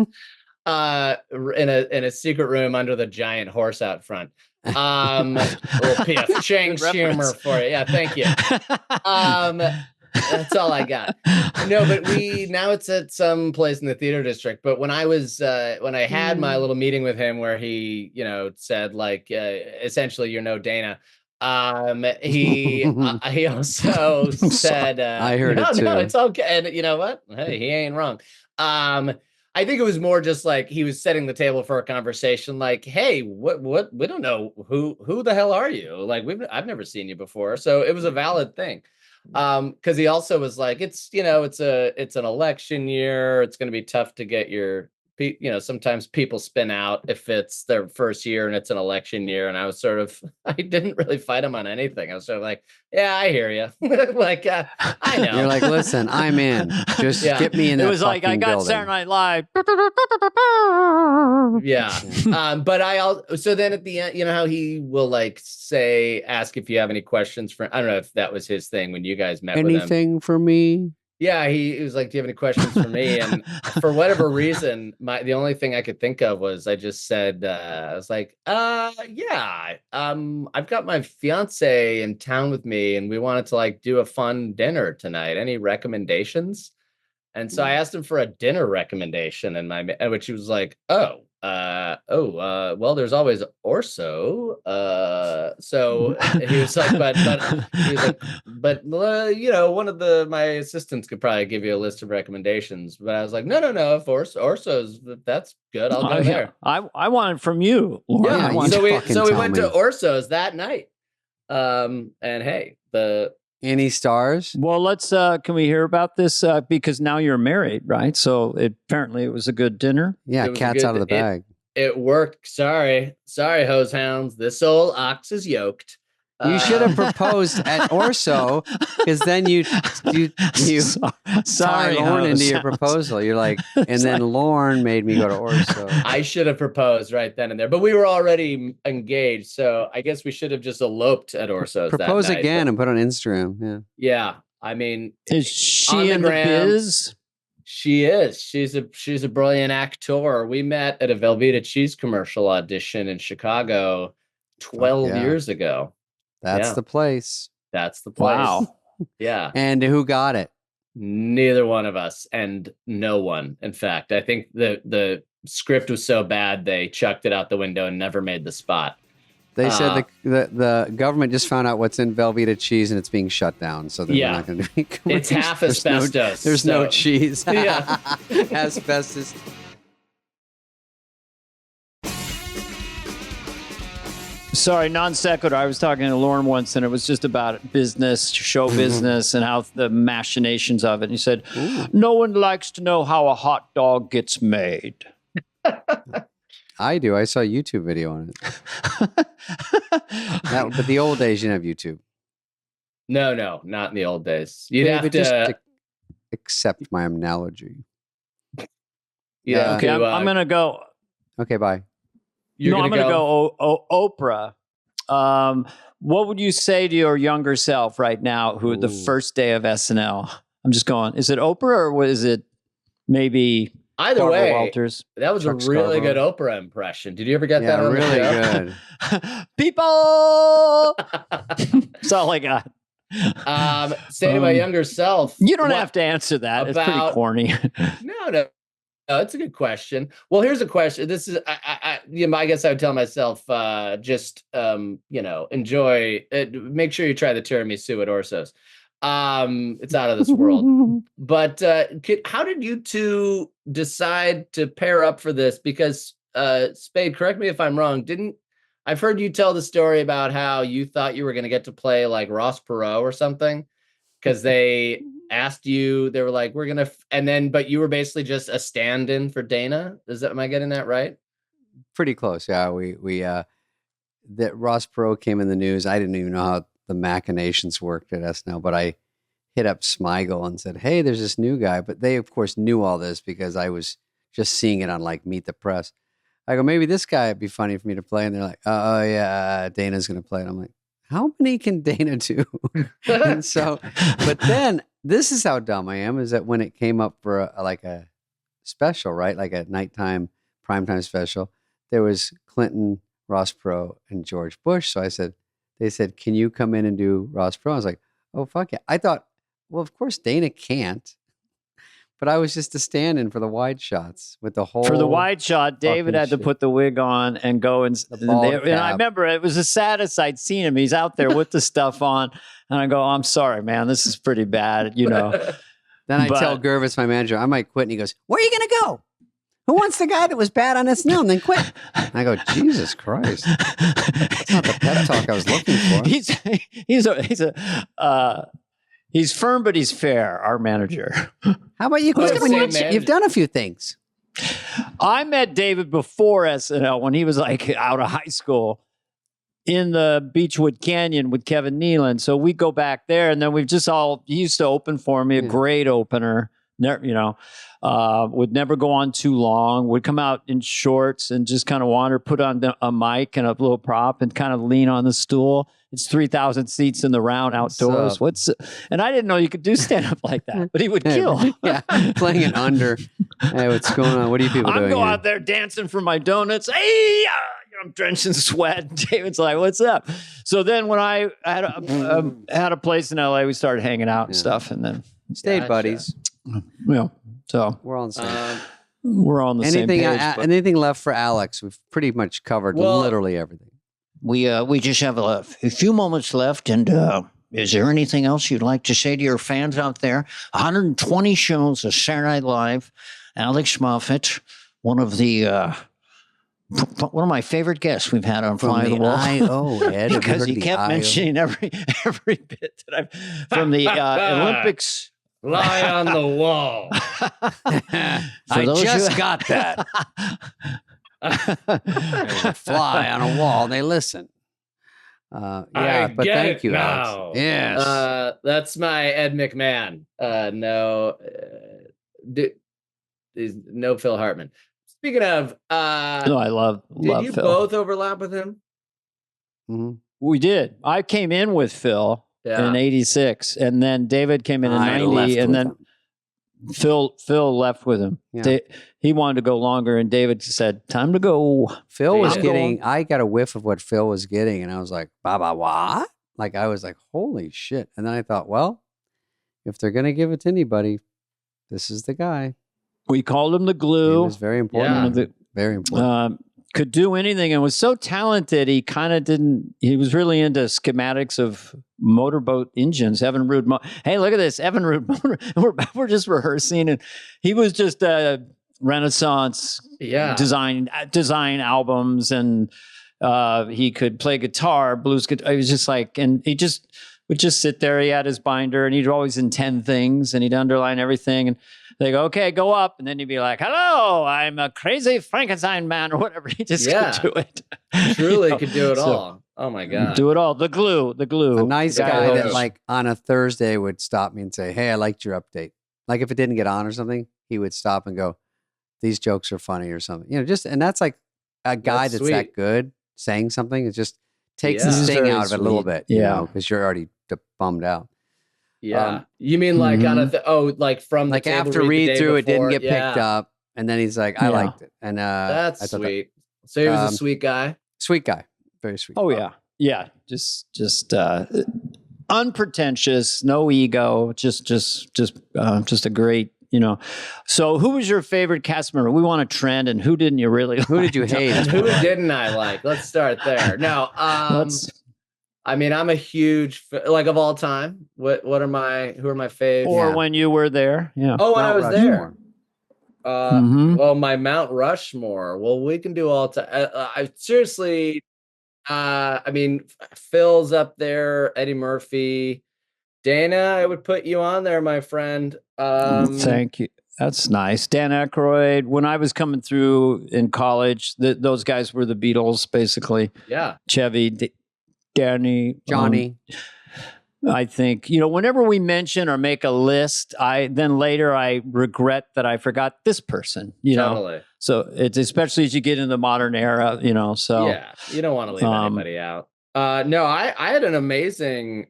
[SPEAKER 3] In a secret room under the giant horse out front. Little P.F. Chang's humor for you. Yeah, thank you. That's all I got. No, but now it's at some place in the theater district. But when I had my little meeting with him where he, said like, essentially, you're no Dana. He also said,
[SPEAKER 1] I heard it too.
[SPEAKER 3] No, it's okay. And you know what? Hey, he ain't wrong. I think it was more just like he was setting the table for a conversation. Like, hey, what? We don't know who the hell are you? Like, I've never seen you before, so it was a valid thing. Because he also was like, it's an election year. It's going to be tough to get your, sometimes people spin out if it's their first year and it's an election year. And I was I didn't really fight him on anything. I was sort of like, yeah, I hear you. Like, I know.
[SPEAKER 1] You're like, listen, I'm in. Just get me in that.
[SPEAKER 2] It was like, I got
[SPEAKER 1] building.
[SPEAKER 2] Saturday Night Live.
[SPEAKER 3] Yeah. But so then at the end, how he will like ask if you have any questions for, I don't know if that was his thing when you guys met with him.
[SPEAKER 1] Anything for me?
[SPEAKER 3] Yeah, he was like, do you have any questions for me? And for whatever reason, the only thing I could think of was I just said, I was like, yeah, I've got my fiance in town with me and we wanted to like do a fun dinner tonight. Any recommendations? And so I asked him for a dinner recommendation, which he was like, well, there's always Orso. So he was like, but one of my assistants could probably give you a list of recommendations. But I was like, no. If Orso's, that's good. I'll go there.
[SPEAKER 2] I want it from you, Lauren.
[SPEAKER 3] Yeah. So we went to Orso's that night. And hey,
[SPEAKER 1] Any stars?
[SPEAKER 2] Well, let's. Can we hear about this? Because now you're married, right? So apparently it was a good dinner.
[SPEAKER 1] Yeah,
[SPEAKER 3] It was a
[SPEAKER 1] cat's
[SPEAKER 3] good-
[SPEAKER 1] out of the bag.
[SPEAKER 3] It worked. Sorry, hose hounds. This old ox is yoked.
[SPEAKER 1] You should have proposed at Orso, because then you tie
[SPEAKER 2] Sorry,
[SPEAKER 1] Lorne into your
[SPEAKER 2] House.
[SPEAKER 1] proposal. You're like, and then Lorne made me go to Orso.
[SPEAKER 3] I should have proposed right then and there, but we were already engaged, so I guess we should have just eloped at Orso's.
[SPEAKER 1] Propose
[SPEAKER 3] that night,
[SPEAKER 1] again
[SPEAKER 3] but-
[SPEAKER 1] and put on Instagram. Yeah.
[SPEAKER 3] Yeah, I mean,
[SPEAKER 2] Is
[SPEAKER 3] on
[SPEAKER 2] she
[SPEAKER 3] the
[SPEAKER 2] in the
[SPEAKER 3] gram.
[SPEAKER 2] biz?
[SPEAKER 3] She is. She's a brilliant actor. We met at a Velveeta cheese commercial audition in Chicago 12
[SPEAKER 1] yeah.
[SPEAKER 3] years ago.
[SPEAKER 1] That's
[SPEAKER 3] Yeah.
[SPEAKER 1] the place.
[SPEAKER 3] That's the place.
[SPEAKER 2] Wow.
[SPEAKER 3] Yeah.
[SPEAKER 1] And who got it?
[SPEAKER 3] Neither one of us, and no one. In fact, I think the script was so bad they chucked it out the window and never made the spot.
[SPEAKER 1] They said the government just found out what's in Velveeta cheese and it's being shut down. So they're not going to be.
[SPEAKER 3] It's half
[SPEAKER 1] There's
[SPEAKER 3] asbestos.
[SPEAKER 1] There's no cheese.
[SPEAKER 3] Yeah.
[SPEAKER 1] Asbestos.
[SPEAKER 2] Sorry, non sequitur. I was talking to Lauren once, and it was just about business, show business, and how the machinations of it. And he said, "No one likes to know how a hot dog gets made."
[SPEAKER 1] I do. I saw a YouTube video on it. But the old days, you didn't have YouTube.
[SPEAKER 3] No, not in the old days. You'd have
[SPEAKER 1] David,
[SPEAKER 3] to
[SPEAKER 1] just accept my analogy.
[SPEAKER 3] you'd have
[SPEAKER 2] Okay,
[SPEAKER 3] to,
[SPEAKER 2] I'm going to go.
[SPEAKER 1] Okay, bye.
[SPEAKER 3] you're
[SPEAKER 2] I'm
[SPEAKER 3] gonna
[SPEAKER 2] going to go Oprah. What would you say to your younger self right now, who the first day of SNL? I'm just going, is it Oprah or is it maybe
[SPEAKER 3] Either
[SPEAKER 2] Barbara
[SPEAKER 3] way,
[SPEAKER 2] Walters?
[SPEAKER 3] that was
[SPEAKER 1] Chuck
[SPEAKER 3] a really good
[SPEAKER 1] Scarborough.
[SPEAKER 3] Oprah impression. Did you ever get
[SPEAKER 1] Yeah,
[SPEAKER 3] that on
[SPEAKER 1] really
[SPEAKER 3] the show?
[SPEAKER 1] good.
[SPEAKER 2] People! That's all I got.
[SPEAKER 3] Say to my younger self.
[SPEAKER 2] You don't
[SPEAKER 3] what-
[SPEAKER 2] have to answer that. It's pretty
[SPEAKER 3] about-
[SPEAKER 2] corny.
[SPEAKER 3] No, it's a good question. Well, here's a question. This is, I guess I would tell myself, enjoy it. Make sure you try the tiramisu at Orso's. It's out of this world. But how did you two decide to pair up for this? Because Spade, correct me if I'm wrong. I've heard you tell the story about how you thought you were going to get to play like Ross Perot or something, because they asked you, they were like, we're going to, but you were basically just a stand-in for Dana. Am I getting that right?
[SPEAKER 1] Pretty close. Yeah, we that Ross Perot came in the news. I didn't even know how the machinations worked at SNL, but I hit up Smigel and said, "Hey, there's this new guy." But they, of course, knew all this because I was just seeing it on like Meet the Press. I go, maybe this guy would be funny for me to play, and they're like, "Oh yeah, Dana's going to play it." I'm like, how many can Dana do? And so, but then this is how dumb I am: is that when it came up for a special, right, like a nighttime primetime special, there was Clinton, Ross Perot, and George Bush. So they said, "Can you come in and do Ross Perot?" I was like, "Oh fuck yeah!" I thought, well, of course Dana can't, but I was just a stand-in for the wide shots with the whole.
[SPEAKER 2] For the wide shot, David
[SPEAKER 1] fucking
[SPEAKER 2] had to
[SPEAKER 1] shit.
[SPEAKER 2] put the wig on and go and
[SPEAKER 1] bald
[SPEAKER 2] and I
[SPEAKER 1] cap.
[SPEAKER 2] remember it was the saddest I'd seen him. He's out there with the stuff on, and I go, "I'm sorry, man, this is pretty bad," you know.
[SPEAKER 1] Then I tell
[SPEAKER 2] But-
[SPEAKER 1] Gervis, my manager, I might quit, and he goes, "Where are you gonna go? Who wants the guy that was bad on SNL and then quit?" And I go, "Jesus Christ, that's not the pep talk I was looking for."
[SPEAKER 2] He's firm, but he's fair. Our manager.
[SPEAKER 1] How about you quit
[SPEAKER 3] Oh,
[SPEAKER 1] when
[SPEAKER 3] same
[SPEAKER 1] you've
[SPEAKER 3] manager.
[SPEAKER 1] done a few things?
[SPEAKER 2] I met David before SNL when he was like out of high school in the Beechwood Canyon with Kevin Nealon. So we go back there, and then we've just he used to open for me, a
[SPEAKER 1] Yeah.
[SPEAKER 2] great opener. Would never go on too long, would come out in shorts and just kind of wander, put on a mic and a little prop and kind of lean on the stool. It's 3,000 seats in the round outdoors. And I didn't know you could do stand up like that, but he would kill.
[SPEAKER 1] Yeah, playing it under. Hey, what's going on? What are you people
[SPEAKER 2] I'm
[SPEAKER 1] doing
[SPEAKER 2] going
[SPEAKER 1] here?
[SPEAKER 2] out there dancing for my donuts. Hey, I'm drenched in sweat. David's like, "What's up?" So then when I had a place in LA, we started hanging out and
[SPEAKER 1] Yeah.
[SPEAKER 2] stuff, and then
[SPEAKER 1] Stayed
[SPEAKER 3] Gotcha.
[SPEAKER 1] buddies.
[SPEAKER 2] so
[SPEAKER 1] We're all on the same.
[SPEAKER 2] we're on the same page. but-
[SPEAKER 1] Anything left for Alex? We've pretty much covered
[SPEAKER 3] Well-
[SPEAKER 1] literally everything.
[SPEAKER 4] We just have a few moments left, and is there anything else you'd like to say to your fans out there? 120 shows of Saturday Night Live. Alex Moffat, one of the one of my favorite guests we've had on
[SPEAKER 1] From
[SPEAKER 4] Fly
[SPEAKER 1] the
[SPEAKER 4] the Wall.
[SPEAKER 1] I.O. Ed, have you
[SPEAKER 4] Because
[SPEAKER 1] heard
[SPEAKER 4] he
[SPEAKER 1] the
[SPEAKER 4] kept
[SPEAKER 1] I.O.?
[SPEAKER 4] mentioning every bit that I've from the Olympics.
[SPEAKER 3] Lie on the wall.
[SPEAKER 1] I
[SPEAKER 4] those
[SPEAKER 1] just
[SPEAKER 4] who-
[SPEAKER 1] got that. There's a fly on a wall. They listen. Yeah,
[SPEAKER 3] I
[SPEAKER 1] but
[SPEAKER 3] get
[SPEAKER 1] thank
[SPEAKER 3] it
[SPEAKER 1] you,
[SPEAKER 3] now.
[SPEAKER 1] Alex. Yes.
[SPEAKER 3] That's my Ed McMahon. He's no Phil Hartman. Speaking of,
[SPEAKER 2] No, I love
[SPEAKER 3] did you
[SPEAKER 2] Phil.
[SPEAKER 3] both overlap with him?
[SPEAKER 1] Mhm.
[SPEAKER 2] We did. I came in with Phil
[SPEAKER 3] Yeah.
[SPEAKER 2] in '86, and then David came in
[SPEAKER 1] I left
[SPEAKER 2] 90, and
[SPEAKER 1] with
[SPEAKER 2] then
[SPEAKER 1] him.
[SPEAKER 2] Phil left with him.
[SPEAKER 1] Yeah.
[SPEAKER 2] He wanted to go longer, and David said, "Time to go."
[SPEAKER 1] Phil was
[SPEAKER 3] I'm
[SPEAKER 1] getting, I got a whiff of what Phil was getting, and I was like, Baba, what? Like, I was like, holy shit. And then I thought, well, if they're going to give it to anybody, this is the guy.
[SPEAKER 2] We called him the
[SPEAKER 1] He
[SPEAKER 2] glue.
[SPEAKER 1] was very important.
[SPEAKER 3] Yeah.
[SPEAKER 2] One of the-
[SPEAKER 1] Very important.
[SPEAKER 2] could do anything and was so talented. He kind of didn't. He was really into schematics of motorboat engines. Evan Rude. Hey, look at this, Evan Rude motor. We're just rehearsing, and he was just a Renaissance
[SPEAKER 3] Yeah.
[SPEAKER 2] design albums, and he could play guitar, blues guitar. He was just like, and he just would just sit there. He had his binder, and he'd always intend things, and he'd underline everything. And they go, "Okay, go up," and then he'd be like, "Hello, I'm a crazy Frankenstein man," or whatever. He just could do it.
[SPEAKER 3] Truly
[SPEAKER 2] You know?
[SPEAKER 3] could do it
[SPEAKER 2] So,
[SPEAKER 3] all. Oh my God.
[SPEAKER 2] Do it all. The glue.
[SPEAKER 1] A nice
[SPEAKER 3] guy
[SPEAKER 1] guy
[SPEAKER 3] who
[SPEAKER 1] that,
[SPEAKER 3] knows.
[SPEAKER 1] like, on a Thursday would stop me and say, hey, I liked your update. Like, if it didn't get on or something, he would stop and go, these jokes are funny or something. You know, just, and that's like a guy
[SPEAKER 3] That's
[SPEAKER 1] that's that
[SPEAKER 3] sweet.
[SPEAKER 1] good saying something. It just takes
[SPEAKER 3] Yeah.
[SPEAKER 1] the
[SPEAKER 2] This is
[SPEAKER 1] sting
[SPEAKER 2] very
[SPEAKER 1] out of it a little
[SPEAKER 2] sweet.
[SPEAKER 1] bit, you
[SPEAKER 2] Yeah.
[SPEAKER 1] know, because you're already bummed out.
[SPEAKER 3] Yeah. You mean like on a like from the
[SPEAKER 1] Like
[SPEAKER 3] table
[SPEAKER 1] after
[SPEAKER 3] the
[SPEAKER 1] read
[SPEAKER 3] day
[SPEAKER 1] through, it didn't
[SPEAKER 3] before?
[SPEAKER 1] get picked up. And then he's like, I
[SPEAKER 2] Yeah.
[SPEAKER 1] liked it. And
[SPEAKER 3] That's
[SPEAKER 1] I thought
[SPEAKER 3] sweet. So he was a
[SPEAKER 1] Um,
[SPEAKER 3] sweet guy.
[SPEAKER 1] sweet guy. Very sweet.
[SPEAKER 2] Oh yeah, yeah. Just unpretentious, no ego. Just a great, you know. So, who was your favorite cast member? We want a trend, and who didn't you really?
[SPEAKER 1] Who did you
[SPEAKER 2] like?
[SPEAKER 1] hate?
[SPEAKER 3] And who didn't I like? Let's start there. No,
[SPEAKER 2] Let's-
[SPEAKER 3] I mean, I'm a huge like of all time. Who are my faves?
[SPEAKER 2] or
[SPEAKER 1] Yeah.
[SPEAKER 2] when you were there, yeah.
[SPEAKER 3] Oh, when I
[SPEAKER 1] Mount
[SPEAKER 3] was
[SPEAKER 1] Rushmore.
[SPEAKER 3] there.
[SPEAKER 2] Mhm.
[SPEAKER 3] Well, my Mount Rushmore. Well, we can do all time. I seriously. I mean, Phil's up there. Eddie Murphy, Dana. I would put you on there, my friend.
[SPEAKER 2] Thank you. That's nice. Dan Aykroyd. When I was coming through in college, those guys were the Beatles, basically.
[SPEAKER 3] Yeah.
[SPEAKER 2] Chevy, Danny,
[SPEAKER 1] Johnny.
[SPEAKER 2] I think, you know, whenever we mention or make a list, then later I regret that I forgot this person, you know.
[SPEAKER 3] Totally.
[SPEAKER 2] So it's especially as you get in the modern era, you know. So
[SPEAKER 3] Yeah, you don't want to leave anybody out. No, I had an amazing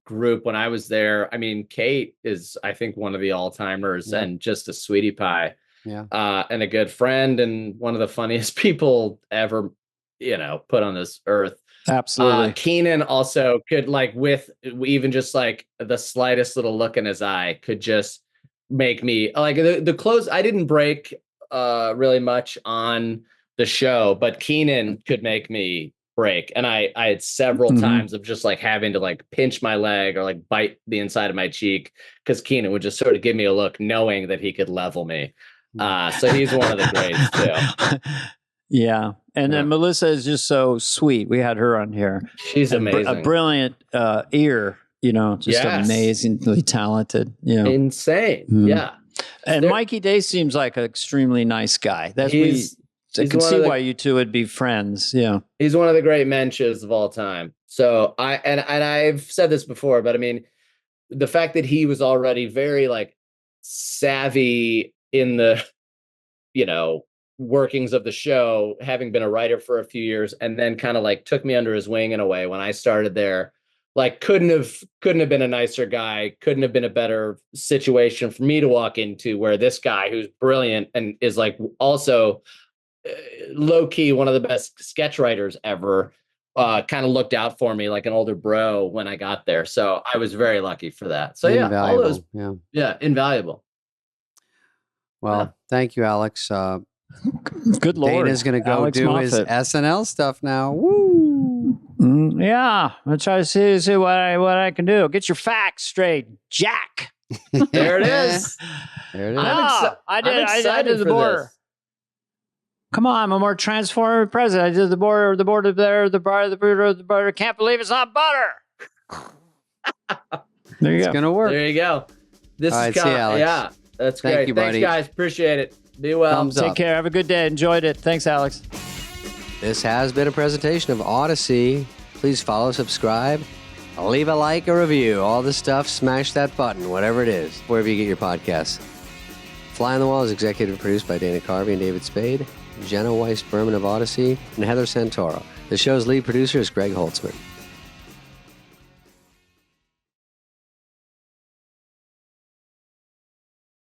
[SPEAKER 3] group when I was there. I mean, Kate is, I think, one of the all-timers and just a sweetie pie.
[SPEAKER 1] Yeah.
[SPEAKER 3] And a good friend and one of the funniest people ever, you know, put on this earth.
[SPEAKER 2] absolutely.
[SPEAKER 3] Keenan also could, like, with even just like the slightest little look in his eye could just make me like the clothes. I didn't break really much on the show, but Keenan could make me break. And I had several times of just like having to like pinch my leg or like bite the inside of my cheek because Keenan would just sort of give me a look knowing that he could level me. So he's one of the greats too.
[SPEAKER 2] Yeah. And then
[SPEAKER 3] Yeah.
[SPEAKER 2] Melissa is just so sweet. We had her on here.
[SPEAKER 3] She's amazing.
[SPEAKER 2] A brilliant ear, you know, just
[SPEAKER 3] Yes.
[SPEAKER 2] amazingly talented. You know.
[SPEAKER 3] Insane.
[SPEAKER 2] Mhm.
[SPEAKER 3] Yeah.
[SPEAKER 2] And
[SPEAKER 3] There-
[SPEAKER 2] Mikey Day seems like an extremely nice guy. I
[SPEAKER 3] He's
[SPEAKER 2] can
[SPEAKER 3] one
[SPEAKER 2] see
[SPEAKER 3] of the-
[SPEAKER 2] why you two would be friends. Yeah.
[SPEAKER 3] He's one of the great mensches of all time. So I've said this before, but I mean, the fact that he was already very like savvy in the, you know, workings of the show, having been a writer for a few years, and then kind of like took me under his wing in a way when I started there. Like couldn't have been a nicer guy, couldn't have been a better situation for me to walk into, where this guy who's brilliant and is like also low key one of the best sketch writers ever kind of looked out for me like an older bro when I got there. So I was very lucky for that. So yeah, all those,
[SPEAKER 1] Yeah.
[SPEAKER 3] invaluable.
[SPEAKER 1] Well,
[SPEAKER 3] Yeah.
[SPEAKER 1] thank you, Alex.
[SPEAKER 2] Good Lord.
[SPEAKER 1] Dana's going to go
[SPEAKER 2] Alex
[SPEAKER 1] do his
[SPEAKER 2] Moffat.
[SPEAKER 1] SNL stuff now. Woo!
[SPEAKER 2] Yeah. I'll try to see what I can do. Get your facts straight, Jack.
[SPEAKER 3] There it is.
[SPEAKER 1] There it is.
[SPEAKER 3] I'm
[SPEAKER 2] I did
[SPEAKER 3] excited
[SPEAKER 2] the
[SPEAKER 3] for
[SPEAKER 2] border.
[SPEAKER 3] this.
[SPEAKER 2] Come on, I'm a more transformative president. I did the border there, the butter. Can't believe it's not butter. There you
[SPEAKER 1] It's
[SPEAKER 2] go.
[SPEAKER 1] gonna work.
[SPEAKER 3] There you go. This
[SPEAKER 1] All
[SPEAKER 3] is
[SPEAKER 1] right, see you,
[SPEAKER 3] kind
[SPEAKER 1] Alex.
[SPEAKER 3] yeah, that's
[SPEAKER 1] Thank
[SPEAKER 3] great.
[SPEAKER 1] you,
[SPEAKER 3] Thanks,
[SPEAKER 1] buddy.
[SPEAKER 3] guys. Appreciate it. Be well.
[SPEAKER 1] Thumbs
[SPEAKER 2] Take
[SPEAKER 1] up.
[SPEAKER 2] care. Have a good day. Enjoyed it. Thanks, Alex.
[SPEAKER 1] This has been a presentation of Audacy. Please follow, subscribe, leave a like, a review, all this stuff. Smash that button, whatever it is, wherever you get your podcasts. Fly on the Wall is executive produced by Dana Carvey and David Spade, Jenna Weiss Berman of Audacy, and Heather Santoro. The show's lead producer is Greg Holtzman.